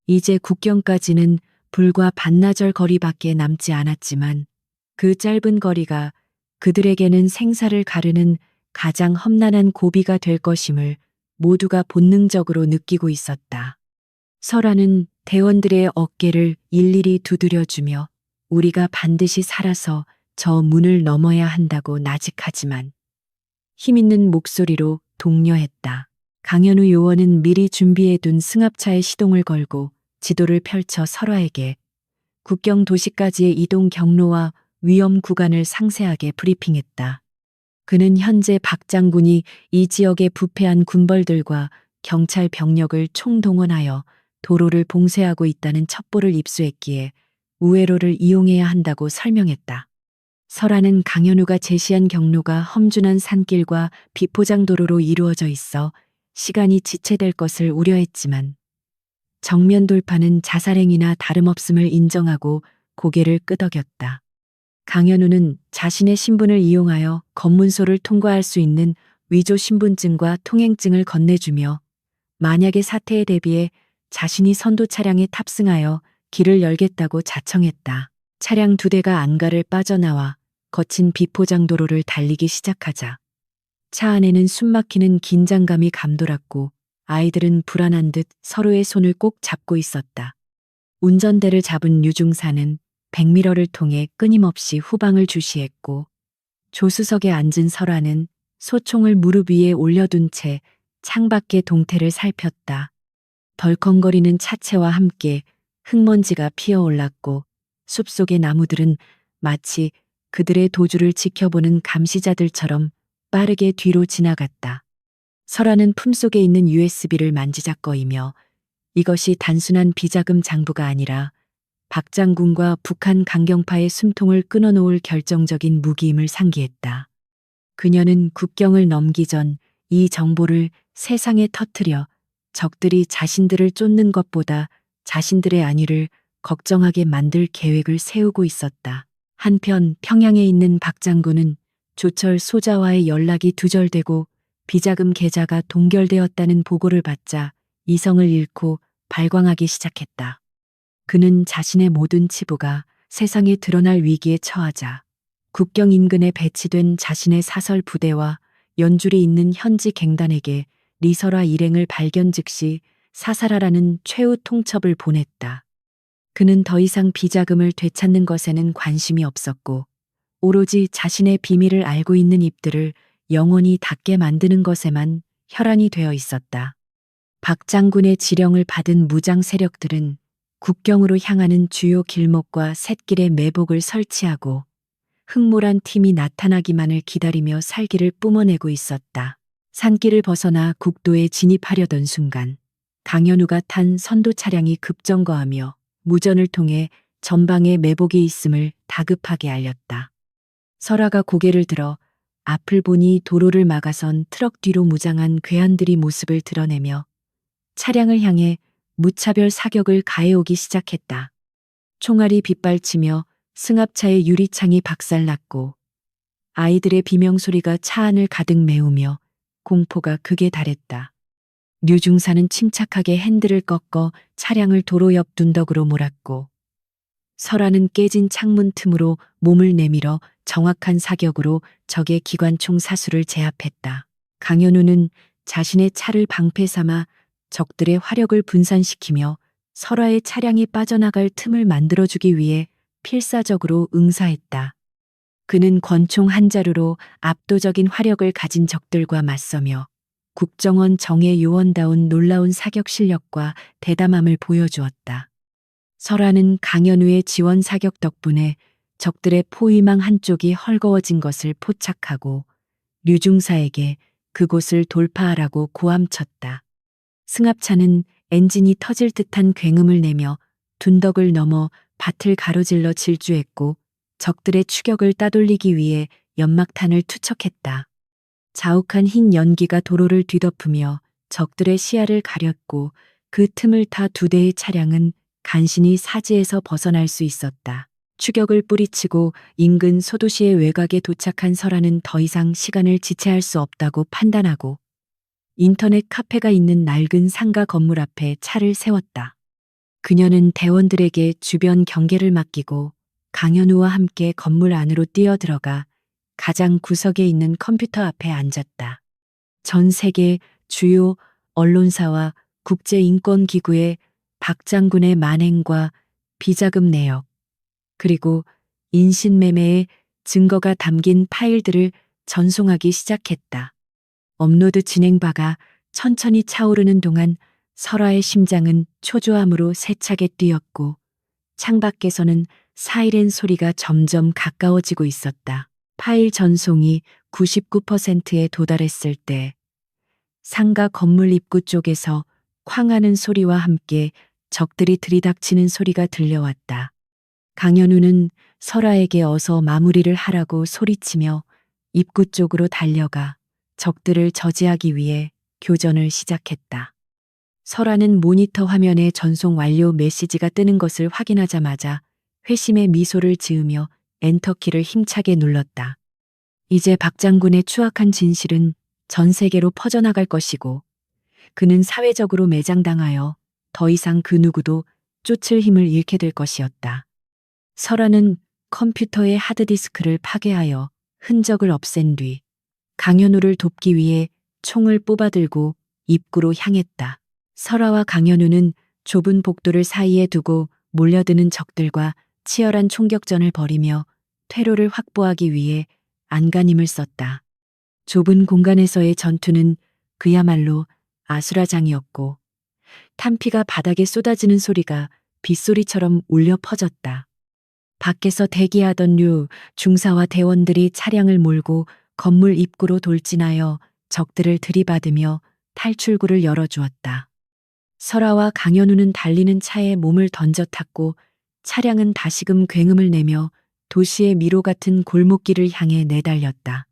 이제 국경까지는 불과 반나절 거리밖에 남지 않았지만 그 짧은 거리가 그들에게는 생사를 가르는 가장 험난한 고비가 될 것임을 모두가 본능적으로 느끼고 있었다. 설아는 대원들의 어깨를 일일이 두드려주며 우리가 반드시 살아서 저 문을 넘어야 한다고 나직하지만 힘있는 목소리로 독려했다. 강현우 요원은 미리 준비해둔 승합차에 시동을 걸고 지도를 펼쳐 설아에게 국경 도시까지의 이동 경로와 위험 구간을 상세하게 브리핑했다. 그는 현재 박 장군이 이 지역의 부패한 군벌들과 경찰 병력을 총동원하여 도로를 봉쇄하고 있다는 첩보를 입수했기에 우회로를 이용해야 한다고 설명했다. 설아는 강현우가 제시한 경로가 험준한 산길과 비포장 도로로 이루어져 있어 시간이 지체될 것을 우려했지만 정면 돌파는 자살행위나 다름없음을 인정하고 고개를 끄덕였다. 강현우는 자신의 신분을 이용하여 검문소를 통과할 수 있는 위조 신분증과 통행증을 건네주며 만약의 사태에 대비해 자신이 선도 차량에 탑승하여 길을 열겠다고 자청했다. 차량 2대가 안가를 빠져나와 거친 비포장 도로를 달리기 시작하자 차 안에는 숨막히는 긴장감이 감돌았고 아이들은 불안한 듯 서로의 손을 꼭 잡고 있었다. 운전대를 잡은 유중사는 백미러를 통해 끊임없이 후방을 주시했고 조수석에 앉은 설아는 소총을 무릎 위에 올려둔 채 창밖의 동태를 살폈다. 덜컹거리는 차체와 함께 흙먼지가 피어올랐고 숲속의 나무들은 마치 그들의 도주를 지켜보는 감시자들처럼 빠르게 뒤로 지나갔다. 설아는 품속에 있는 USB를 만지작거리며 이것이 단순한 비자금 장부가 아니라 박 장군과 북한 강경파의 숨통을 끊어놓을 결정적인 무기임을 상기했다. 그녀는 국경을 넘기 전 이 정보를 세상에 터뜨려 적들이 자신들을 쫓는 것보다 자신들의 안위를 걱정하게 만들 계획을 세우고 있었다. 한편 평양에 있는 박 장군은 조철 소자와의 연락이 두절되고 비자금 계좌가 동결되었다는 보고를 받자 이성을 잃고 발광하기 시작했다. 그는 자신의 모든 치부가 세상에 드러날 위기에 처하자 국경 인근에 배치된 자신의 사설 부대와 연줄이 있는 현지 갱단에게 리설아 일행을 발견 즉시 사살하라는 최후 통첩을 보냈다. 그는 더 이상 비자금을 되찾는 것에는 관심이 없었고 오로지 자신의 비밀을 알고 있는 입들을 영원히 닫게 만드는 것에만 혈안이 되어 있었다. 박 장군의 지령을 받은 무장 세력들은 국경으로 향하는 주요 길목과 샛길에 매복을 설치하고 흑몰한 팀이 나타나기만을 기다리며 살기를 뿜어내고 있었다. 산길을 벗어나 국도에 진입하려던 순간 강현우가 탄 선도 차량이 급정거하며 무전을 통해 전방에 매복이 있음을 다급하게 알렸다. 설아가 고개를 들어 앞을 보니 도로를 막아선 트럭 뒤로 무장한 괴한들이 모습을 드러내며 차량을 향해 무차별 사격을 가해오기 시작했다. 총알이 빗발치며 승합차의 유리창이 박살났고 아이들의 비명소리가 차 안을 가득 메우며 공포가 극에 달했다. 류중사는 침착하게 핸들을 꺾어 차량을 도로 옆 둔덕으로 몰았고 설아는 깨진 창문 틈으로 몸을 내밀어 정확한 사격으로 적의 기관총 사수를 제압했다. 강현우는 자신의 차를 방패 삼아 적들의 화력을 분산시키며 설아의 차량이 빠져나갈 틈을 만들어주기 위해 필사적으로 응사했다. 그는 권총 한 자루로 압도적인 화력을 가진 적들과 맞서며 국정원 정예 요원다운 놀라운 사격 실력과 대담함을 보여주었다. 설아는 강현우의 지원 사격 덕분에 적들의 포위망 한쪽이 헐거워진 것을 포착하고 류중사에게 그곳을 돌파하라고 고함쳤다. 승합차는 엔진이 터질 듯한 굉음을 내며 둔덕을 넘어 밭을 가로질러 질주했고 적들의 추격을 따돌리기 위해 연막탄을 투척했다. 자욱한 흰 연기가 도로를 뒤덮으며 적들의 시야를 가렸고 그 틈을 타 두 대의 차량은 간신히 사지에서 벗어날 수 있었다. 추격을 뿌리치고 인근 소도시의 외곽에 도착한 설아는 더 이상 시간을 지체할 수 없다고 판단하고 인터넷 카페가 있는 낡은 상가 건물 앞에 차를 세웠다. 그녀는 대원들에게 주변 경계를 맡기고 강현우와 함께 건물 안으로 뛰어들어가 가장 구석에 있는 컴퓨터 앞에 앉았다. 전 세계 주요 언론사와 국제인권기구의 박 장군의 만행과 비자금 내역, 그리고 인신매매의 증거가 담긴 파일들을 전송하기 시작했다. 업로드 진행바가 천천히 차오르는 동안 설아의 심장은 초조함으로 세차게 뛰었고 창밖에서는 사이렌 소리가 점점 가까워지고 있었다. 파일 전송이 99%에 도달했을 때 상가 건물 입구 쪽에서 쾅하는 소리와 함께 적들이 들이닥치는 소리가 들려왔다. 강현우는 설아에게 어서 마무리를 하라고 소리치며 입구 쪽으로 달려가 적들을 저지하기 위해 교전을 시작했다. 설아는 모니터 화면에 전송 완료 메시지가 뜨는 것을 확인하자마자 회심의 미소를 지으며 엔터키를 힘차게 눌렀다. 이제 박 장군의 추악한 진실은 전 세계로 퍼져나갈 것이고 그는 사회적으로 매장당하여 더 이상 그 누구도 쫓을 힘을 잃게 될 것이었다. 설아는 컴퓨터의 하드디스크를 파괴하여 흔적을 없앤 뒤 강현우를 돕기 위해 총을 뽑아들고 입구로 향했다. 설아와 강현우는 좁은 복도를 사이에 두고 몰려드는 적들과 치열한 총격전을 벌이며 퇴로를 확보하기 위해 안간힘을 썼다. 좁은 공간에서의 전투는 그야말로 아수라장이었고 탄피가 바닥에 쏟아지는 소리가 빗소리처럼 울려 퍼졌다. 밖에서 대기하던 류 중사와 대원들이 차량을 몰고 건물 입구로 돌진하여 적들을 들이받으며 탈출구를 열어주었다. 설아와 강현우는 달리는 차에 몸을 던져 탔고 차량은 다시금 굉음을 내며 도시의 미로 같은 골목길을 향해 내달렸다.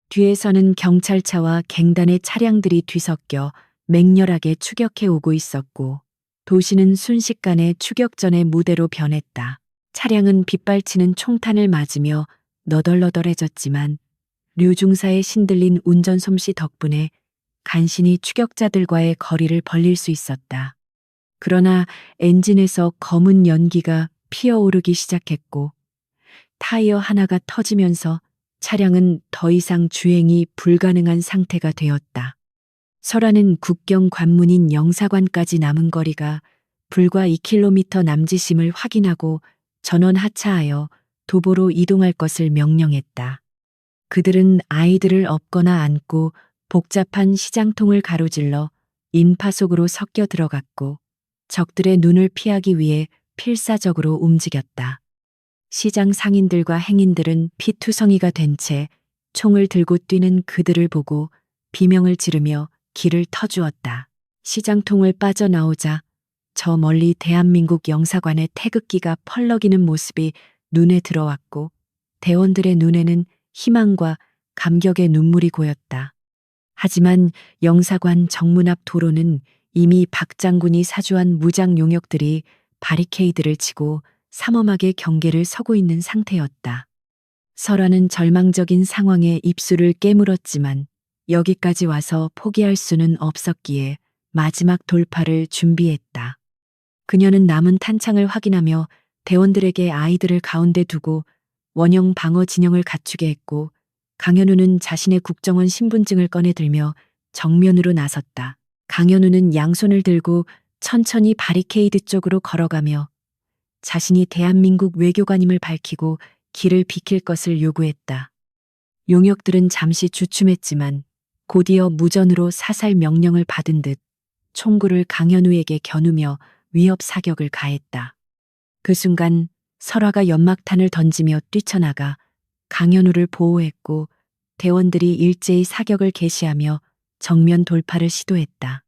뒤에서는 경찰차와 갱단의 차량들이 뒤섞여 맹렬하게 추격해 오고 있었고 도시는 순식간에 추격전의 무대로 변했다. 차량은 빗발치는 총탄을 맞으며 너덜너덜해졌지만 류중사의 신들린 운전 솜씨 덕분에 간신히 추격자들과의 거리를 벌릴 수 있었다. 그러나 엔진에서 검은 연기가 피어오르기 시작했고 타이어 하나가 터지면서 차량은 더 이상 주행이 불가능한 상태가 되었다. 설아는 국경 관문인 영사관까지 남은 거리가 불과 2km 남짓임을 확인하고 전원 하차하여 도보로 이동할 것을 명령했다. 그들은 아이들을 업거나 안고 복잡한 시장통을 가로질러 인파 속으로 섞여 들어갔고 적들의 눈을 피하기 위해 필사적으로 움직였다. 시장 상인들과 행인들은 피투성이가 된 채 총을 들고 뛰는 그들을 보고 비명을 지르며 길을 터주었다. 시장통을 빠져나오자 저 멀리 대한민국 영사관의 태극기가 펄럭이는 모습이 눈에 들어왔고 대원들의 눈에는 희망과 감격의 눈물이 고였다. 하지만 영사관 정문 앞 도로는 이미 박 장군이 사주한 무장 용역들이 바리케이드를 치고 삼엄하게 경계를 서고 있는 상태였다. 설화는 절망적인 상황에 입술을 깨물었지만 여기까지 와서 포기할 수는 없었기에 마지막 돌파를 준비했다. 그녀는 남은 탄창을 확인하며 대원들에게 아이들을 가운데 두고 원형 방어 진영을 갖추게 했고 강현우는 자신의 국정원 신분증을 꺼내 들며 정면으로 나섰다. 강현우는 양손을 들고 천천히 바리케이드 쪽으로 걸어가며 자신이 대한민국 외교관임을 밝히고 길을 비킬 것을 요구했다. 용역들은 잠시 주춤했지만 곧이어 무전으로 사살 명령을 받은 듯 총구를 강현우에게 겨누며 위협 사격을 가했다. 그 순간 설화가 연막탄을 던지며 뛰쳐나가 강현우를 보호했고 대원들이 일제히 사격을 개시하며 정면 돌파를 시도했다.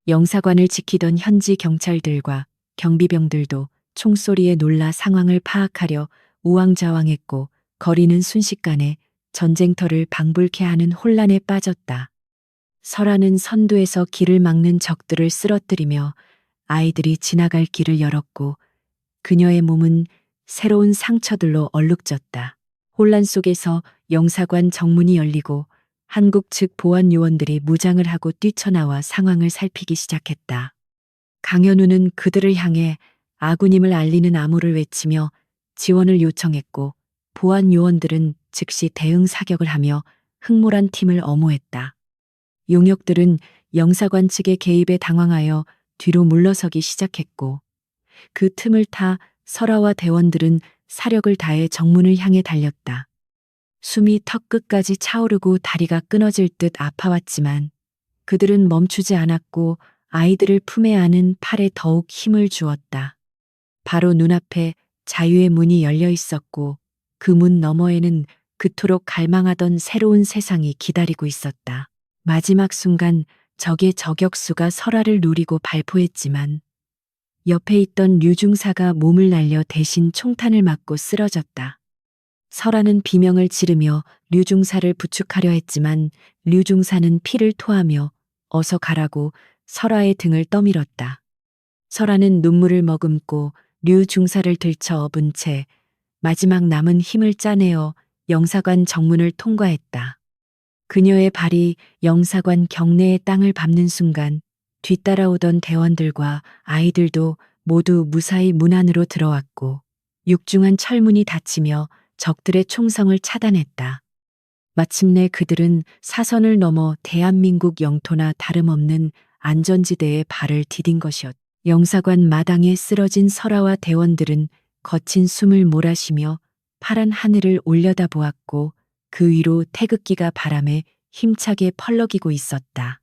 영사관을 지키던 현지 경찰들과 경비병들도 총소리에 놀라 상황을 파악하려 우왕좌왕했고 거리는 순식간에 전쟁터를 방불케 하는 혼란에 빠졌다. 설화는 선두에서 길을 막는 적들을 쓰러뜨리며 아이들이 지나갈 길을 열었고 그녀의 몸은 새로운 상처들로 얼룩졌다. 혼란 속에서 영사관 정문이 열리고 한국 측 보안 요원들이 무장을 하고 뛰쳐나와 상황을 살피기 시작했다. 강현우는 그들을 향해 아군임을 알리는 암호를 외치며 지원을 요청했고 보안 요원들은 즉시 대응 사격을 하며 흑몰한 팀을 엄호했다. 용역들은 영사관 측의 개입에 당황하여 뒤로 물러서기 시작했고 그 틈을 타 설화와 대원들은 사력을 다해 정문을 향해 달렸다. 숨이 턱끝까지 차오르고 다리가 끊어질 듯 아파왔지만 그들은 멈추지 않았고 아이들을 품에 안은 팔에 더욱 힘을 주었다. 바로 눈앞에 자유의 문이 열려 있었고 그 문 너머에는 그토록 갈망하던 새로운 세상이 기다리고 있었다. 마지막 순간 적의 저격수가 설화를 노리고 발포했지만 옆에 있던 류중사가 몸을 날려 대신 총탄을 맞고 쓰러졌다. 설화는 비명을 지르며 류중사를 부축하려 했지만 류중사는 피를 토하며 어서 가라고 설화의 등을 떠밀었다. 설화는 눈물을 머금고 류중사를 들쳐 업은 채 마지막 남은 힘을 짜내어 영사관 정문을 통과했다. 그녀의 발이 영사관 경내의 땅을 밟는 순간 뒤따라오던 대원들과 아이들도 모두 무사히 문 안으로 들어왔고 육중한 철문이 닫히며 적들의 총성을 차단했다. 마침내 그들은 사선을 넘어 대한민국 영토나 다름없는 안전지대에 발을 디딘 것이었다. 영사관 마당에 쓰러진 설화와 대원들은 거친 숨을 몰아쉬며 파란 하늘을 올려다보았고 그 위로 태극기가 바람에 힘차게 펄럭이고 있었다.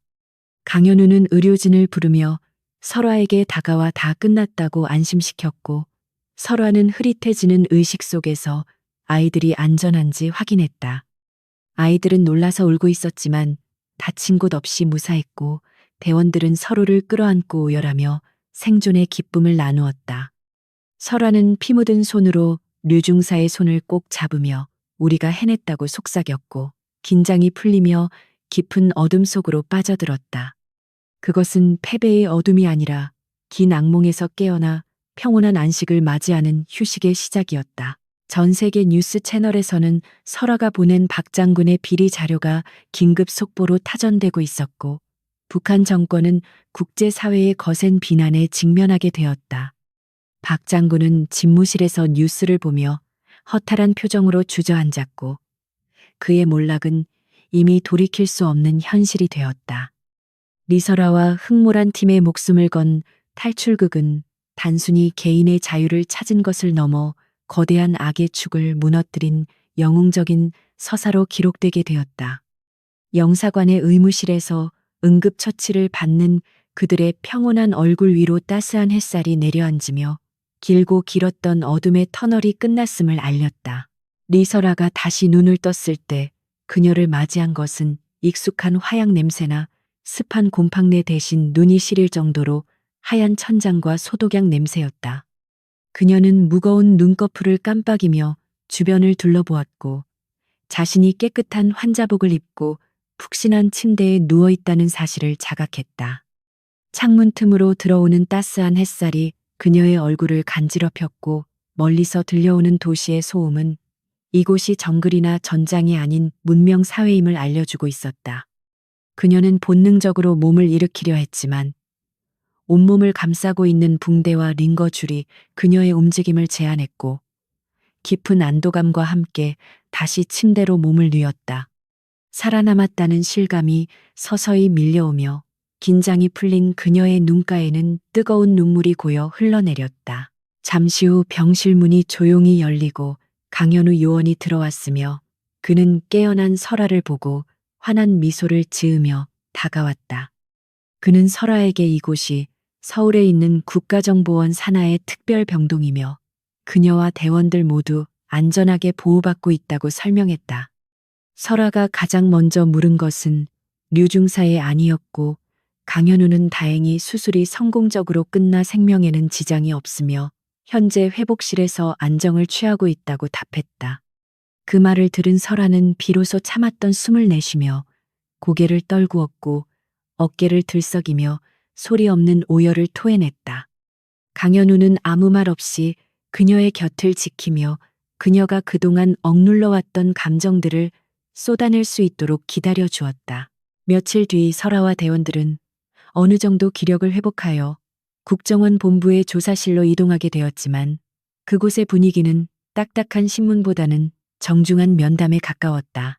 강현우는 의료진을 부르며 설화에게 다가와 다 끝났다고 안심시켰고 설화는 흐릿해지는 의식 속에서 아이들이 안전한지 확인했다. 아이들은 놀라서 울고 있었지만 다친 곳 없이 무사했고 대원들은 서로를 끌어안고 오열하며 생존의 기쁨을 나누었다. 설화는 피 묻은 손으로 류중사의 손을 꼭 잡으며 우리가 해냈다고 속삭였고 긴장이 풀리며 깊은 어둠 속으로 빠져들었다. 그것은 패배의 어둠이 아니라 긴 악몽에서 깨어나 평온한 안식을 맞이하는 휴식의 시작이었다. 전 세계 뉴스 채널에서는 설화가 보낸 박 장군의 비리 자료가 긴급 속보로 타전되고 있었고 북한 정권은 국제사회의 거센 비난에 직면하게 되었다. 박 장군은 집무실에서 뉴스를 보며 허탈한 표정으로 주저앉았고 그의 몰락은 이미 돌이킬 수 없는 현실이 되었다. 리설아와 흑몰한 팀의 목숨을 건 탈출극은 단순히 개인의 자유를 찾은 것을 넘어 거대한 악의 축을 무너뜨린 영웅적인 서사로 기록되게 되었다. 영사관의 의무실에서 응급처치를 받는 그들의 평온한 얼굴 위로 따스한 햇살이 내려앉으며 길고 길었던 어둠의 터널이 끝났음을 알렸다. 리설아가 다시 눈을 떴을 때 그녀를 맞이한 것은 익숙한 화약 냄새나 습한 곰팡내 대신 눈이 시릴 정도로 하얀 천장과 소독약 냄새였다. 그녀는 무거운 눈꺼풀을 깜빡이며 주변을 둘러보았고 자신이 깨끗한 환자복을 입고 푹신한 침대에 누워 있다는 사실을 자각했다. 창문 틈으로 들어오는 따스한 햇살이 그녀의 얼굴을 간지럽혔고 멀리서 들려오는 도시의 소음은 이곳이 정글이나 전장이 아닌 문명 사회임을 알려주고 있었다. 그녀는 본능적으로 몸을 일으키려 했지만 온몸을 감싸고 있는 붕대와 링거줄이 그녀의 움직임을 제한했고 깊은 안도감과 함께 다시 침대로 몸을 뉘었다. 살아남았다는 실감이 서서히 밀려오며 긴장이 풀린 그녀의 눈가에는 뜨거운 눈물이 고여 흘러내렸다. 잠시 후 병실 문이 조용히 열리고 강현우 요원이 들어왔으며 그는 깨어난 설아를 보고 환한 미소를 지으며 다가왔다. 그는 설아에게 이곳이 서울에 있는 국가정보원 산하의 특별병동이며 그녀와 대원들 모두 안전하게 보호받고 있다고 설명했다. 설아가 가장 먼저 물은 것은 류중사의 아니었고 강현우는 다행히 수술이 성공적으로 끝나 생명에는 지장이 없으며 현재 회복실에서 안정을 취하고 있다고 답했다. 그 말을 들은 설아는 비로소 참았던 숨을 내쉬며 고개를 떨구었고 어깨를 들썩이며 소리 없는 오열을 토해냈다. 강현우는 아무 말 없이 그녀의 곁을 지키며 그녀가 그동안 억눌러왔던 감정들을 쏟아낼 수 있도록 기다려 주었다. 며칠 뒤 설아와 대원들은 어느 정도 기력을 회복하여 국정원 본부의 조사실로 이동하게 되었지만 그곳의 분위기는 딱딱한 신문보다는 정중한 면담에 가까웠다.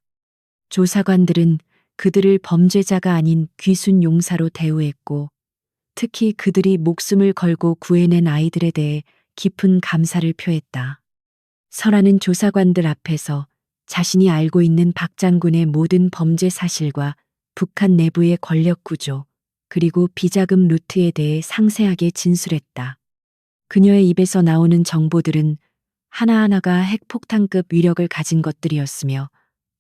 조사관들은 그들을 범죄자가 아닌 귀순 용사로 대우했고 특히 그들이 목숨을 걸고 구해낸 아이들에 대해 깊은 감사를 표했다. 설아는 조사관들 앞에서 자신이 알고 있는 박 장군의 모든 범죄 사실과 북한 내부의 권력 구조, 그리고 비자금 루트에 대해 상세하게 진술했다. 그녀의 입에서 나오는 정보들은 하나하나가 핵폭탄급 위력을 가진 것들이었으며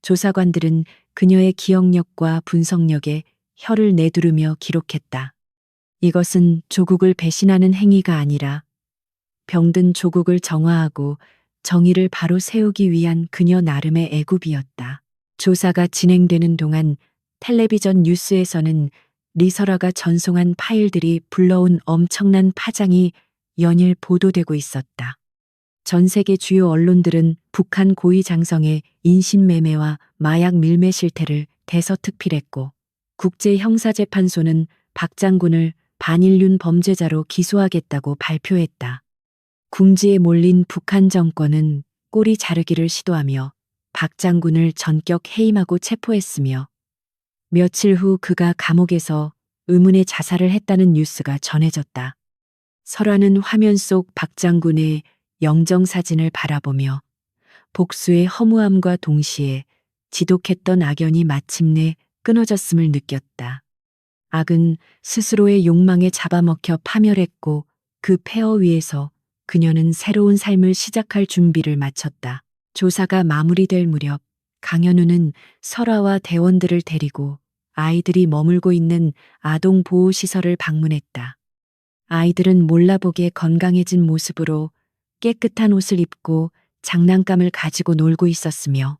조사관들은 그녀의 기억력과 분석력에 혀를 내두르며 기록했다. 이것은 조국을 배신하는 행위가 아니라 병든 조국을 정화하고 정의를 바로 세우기 위한 그녀 나름의 애굽이었다. 조사가 진행되는 동안 텔레비전 뉴스에서는 리설아가 전송한 파일들이 불러온 엄청난 파장이 연일 보도되고 있었다. 전 세계 주요 언론들은 북한 고위 장성의 인신매매와 마약 밀매 실태를 대서특필했고 국제형사재판소는 박 장군을 반인륜 범죄자로 기소하겠다고 발표했다. 궁지에 몰린 북한 정권은 꼬리 자르기를 시도하며 박 장군을 전격 해임하고 체포했으며 며칠 후 그가 감옥에서 의문의 자살을 했다는 뉴스가 전해졌다. 설아는 화면 속 박 장군의 영정사진을 바라보며 복수의 허무함과 동시에 지독했던 악연이 마침내 끊어졌음을 느꼈다. 악은 스스로의 욕망에 잡아먹혀 파멸했고 그 폐허 위에서 그녀는 새로운 삶을 시작할 준비를 마쳤다. 조사가 마무리될 무렵 강현우는 설아와 대원들을 데리고 아이들이 머물고 있는 아동보호시설을 방문했다. 아이들은 몰라보게 건강해진 모습으로 깨끗한 옷을 입고 장난감을 가지고 놀고 있었으며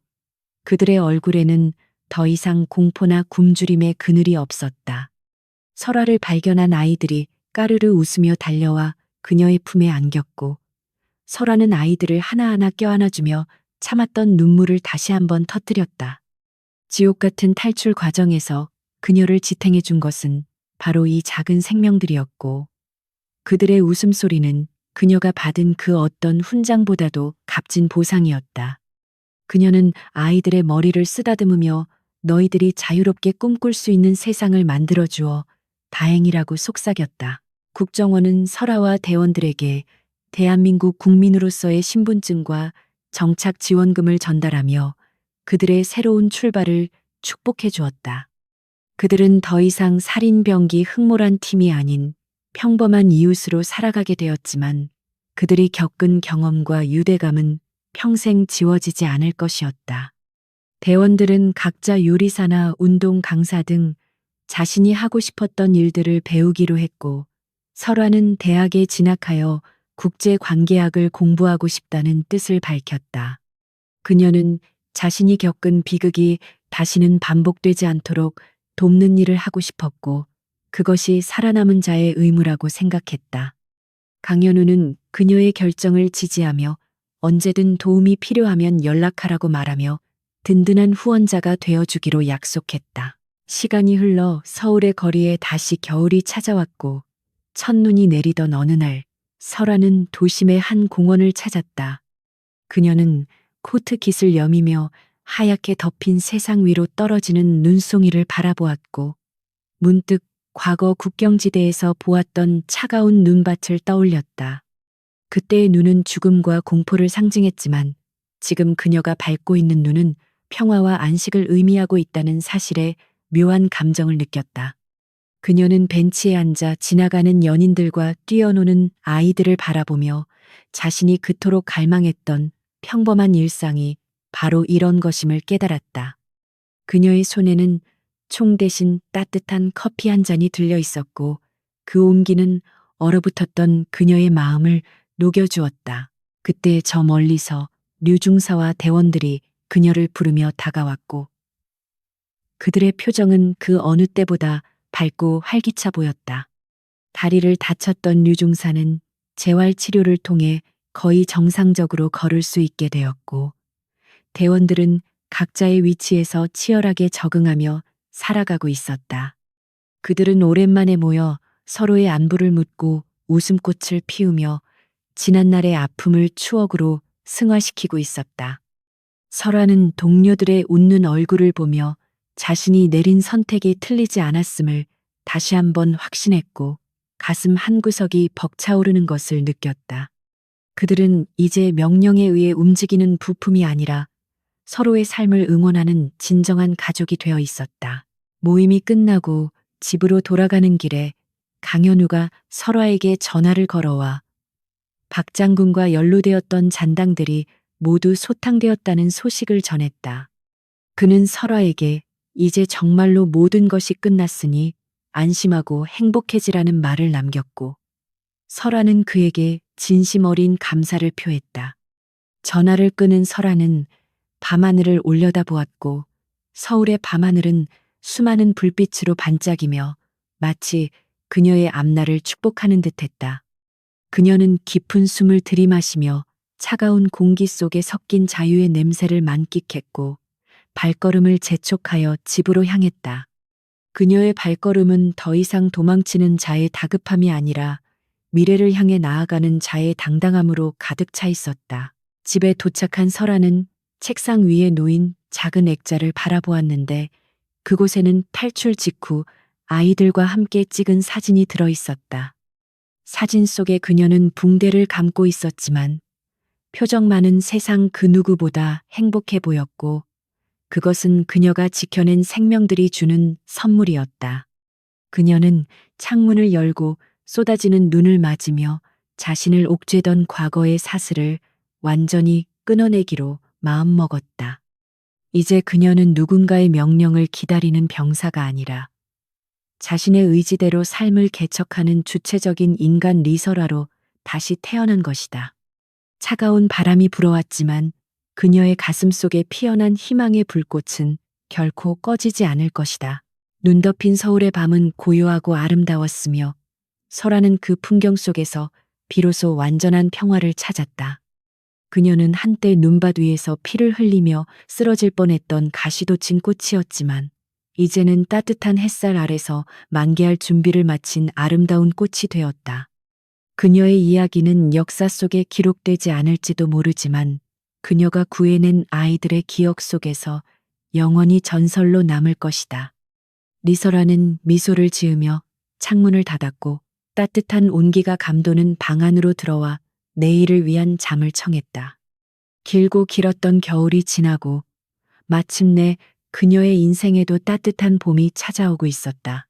그들의 얼굴에는 더 이상 공포나 굶주림의 그늘이 없었다. 설아를 발견한 아이들이 까르르 웃으며 달려와 그녀의 품에 안겼고 설아는 아이들을 하나하나 껴안아주며 참았던 눈물을 다시 한번 터뜨렸다. 지옥 같은 탈출 과정에서 그녀를 지탱해 준 것은 바로 이 작은 생명들이었고 그들의 웃음소리는 그녀가 받은 그 어떤 훈장보다도 값진 보상이었다. 그녀는 아이들의 머리를 쓰다듬으며 너희들이 자유롭게 꿈꿀 수 있는 세상을 만들어주어 다행이라고 속삭였다. 국정원은 설아와 대원들에게 대한민국 국민으로서의 신분증과 정착 지원금을 전달하며 그들의 새로운 출발을 축복해 주었다. 그들은 더 이상 살인병기 흑모란 팀이 아닌 평범한 이웃으로 살아가게 되었지만 그들이 겪은 경험과 유대감은 평생 지워지지 않을 것이었다. 대원들은 각자 요리사나 운동 강사 등 자신이 하고 싶었던 일들을 배우기로 했고, 설화는 대학에 진학하여 국제관계학을 공부하고 싶다는 뜻을 밝혔다. 그녀는 자신이 겪은 비극이 다시는 반복되지 않도록 돕는 일을 하고 싶었고, 그것이 살아남은 자의 의무라고 생각했다. 강현우는 그녀의 결정을 지지하며 언제든 도움이 필요하면 연락하라고 말하며 든든한 후원자가 되어주기로 약속했다. 시간이 흘러 서울의 거리에 다시 겨울이 찾아왔고 첫눈이 내리던 어느 날 설아는 도심의 한 공원을 찾았다. 그녀는 코트깃을 여미며 하얗게 덮인 세상 위로 떨어지는 눈송이를 바라보았고 문득 과거 국경지대에서 보았던 차가운 눈밭을 떠올렸다. 그때의 눈은 죽음과 공포를 상징했지만 지금 그녀가 밟고 있는 눈은 평화와 안식을 의미하고 있다는 사실에 묘한 감정을 느꼈다. 그녀는 벤치에 앉아 지나가는 연인들과 뛰어노는 아이들을 바라보며 자신이 그토록 갈망했던 평범한 일상이 바로 이런 것임을 깨달았다. 그녀의 손에는 총 대신 따뜻한 커피 한 잔이 들려 있었고 그 온기는 얼어붙었던 그녀의 마음을 녹여주었다. 그때 저 멀리서 류중사와 대원들이 그녀를 부르며 다가왔고 그들의 표정은 그 어느 때보다 밝고 활기차 보였다. 다리를 다쳤던 류중사는 재활 치료를 통해 거의 정상적으로 걸을 수 있게 되었고 대원들은 각자의 위치에서 치열하게 적응하며 살아가고 있었다. 그들은 오랜만에 모여 서로의 안부를 묻고 웃음꽃을 피우며 지난날의 아픔을 추억으로 승화시키고 있었다. 설화는 동료들의 웃는 얼굴을 보며 자신이 내린 선택이 틀리지 않았음을 다시 한번 확신했고 가슴 한구석이 벅차오르는 것을 느꼈다. 그들은 이제 명령에 의해 움직이는 부품이 아니라 서로의 삶을 응원하는 진정한 가족이 되어 있었다. 모임이 끝나고 집으로 돌아가는 길에 강현우가 설화에게 전화를 걸어와 박 장군과 연루되었던 잔당들이 모두 소탕되었다는 소식을 전했다. 그는 설화에게 이제 정말로 모든 것이 끝났으니 안심하고 행복해지라는 말을 남겼고 설화는 그에게 진심 어린 감사를 표했다. 전화를 끊은 설화는 밤하늘을 올려다보았고 서울의 밤하늘은 수많은 불빛으로 반짝이며 마치 그녀의 앞날을 축복하는 듯했다. 그녀는 깊은 숨을 들이마시며 차가운 공기 속에 섞인 자유의 냄새를 만끽했고 발걸음을 재촉하여 집으로 향했다. 그녀의 발걸음은 더 이상 도망치는 자의 다급함이 아니라 미래를 향해 나아가는 자의 당당함으로 가득 차 있었다. 집에 도착한 설아는 책상 위에 놓인 작은 액자를 바라보았는데 그곳에는 탈출 직후 아이들과 함께 찍은 사진이 들어 있었다. 사진 속에 그녀는 붕대를 감고 있었지만 표정만은 세상 그 누구보다 행복해 보였고 그것은 그녀가 지켜낸 생명들이 주는 선물이었다. 그녀는 창문을 열고 쏟아지는 눈을 맞으며 자신을 옥죄던 과거의 사슬을 완전히 끊어내기로 마음먹었다. 이제 그녀는 누군가의 명령을 기다리는 병사가 아니라 자신의 의지대로 삶을 개척하는 주체적인 인간 리설화로 다시 태어난 것이다. 차가운 바람이 불어왔지만 그녀의 가슴 속에 피어난 희망의 불꽃은 결코 꺼지지 않을 것이다. 눈 덮인 서울의 밤은 고요하고 아름다웠으며 설아는 그 풍경 속에서 비로소 완전한 평화를 찾았다. 그녀는 한때 눈밭 위에서 피를 흘리며 쓰러질 뻔했던 가시돋친 꽃이었지만 이제는 따뜻한 햇살 아래서 만개할 준비를 마친 아름다운 꽃이 되었다. 그녀의 이야기는 역사 속에 기록되지 않을지도 모르지만 그녀가 구해낸 아이들의 기억 속에서 영원히 전설로 남을 것이다. 리설아는 미소를 지으며 창문을 닫았고 따뜻한 온기가 감도는 방 안으로 들어와 내일을 위한 잠을 청했다. 길고 길었던 겨울이 지나고 마침내 그녀의 인생에도 따뜻한 봄이 찾아오고 있었다.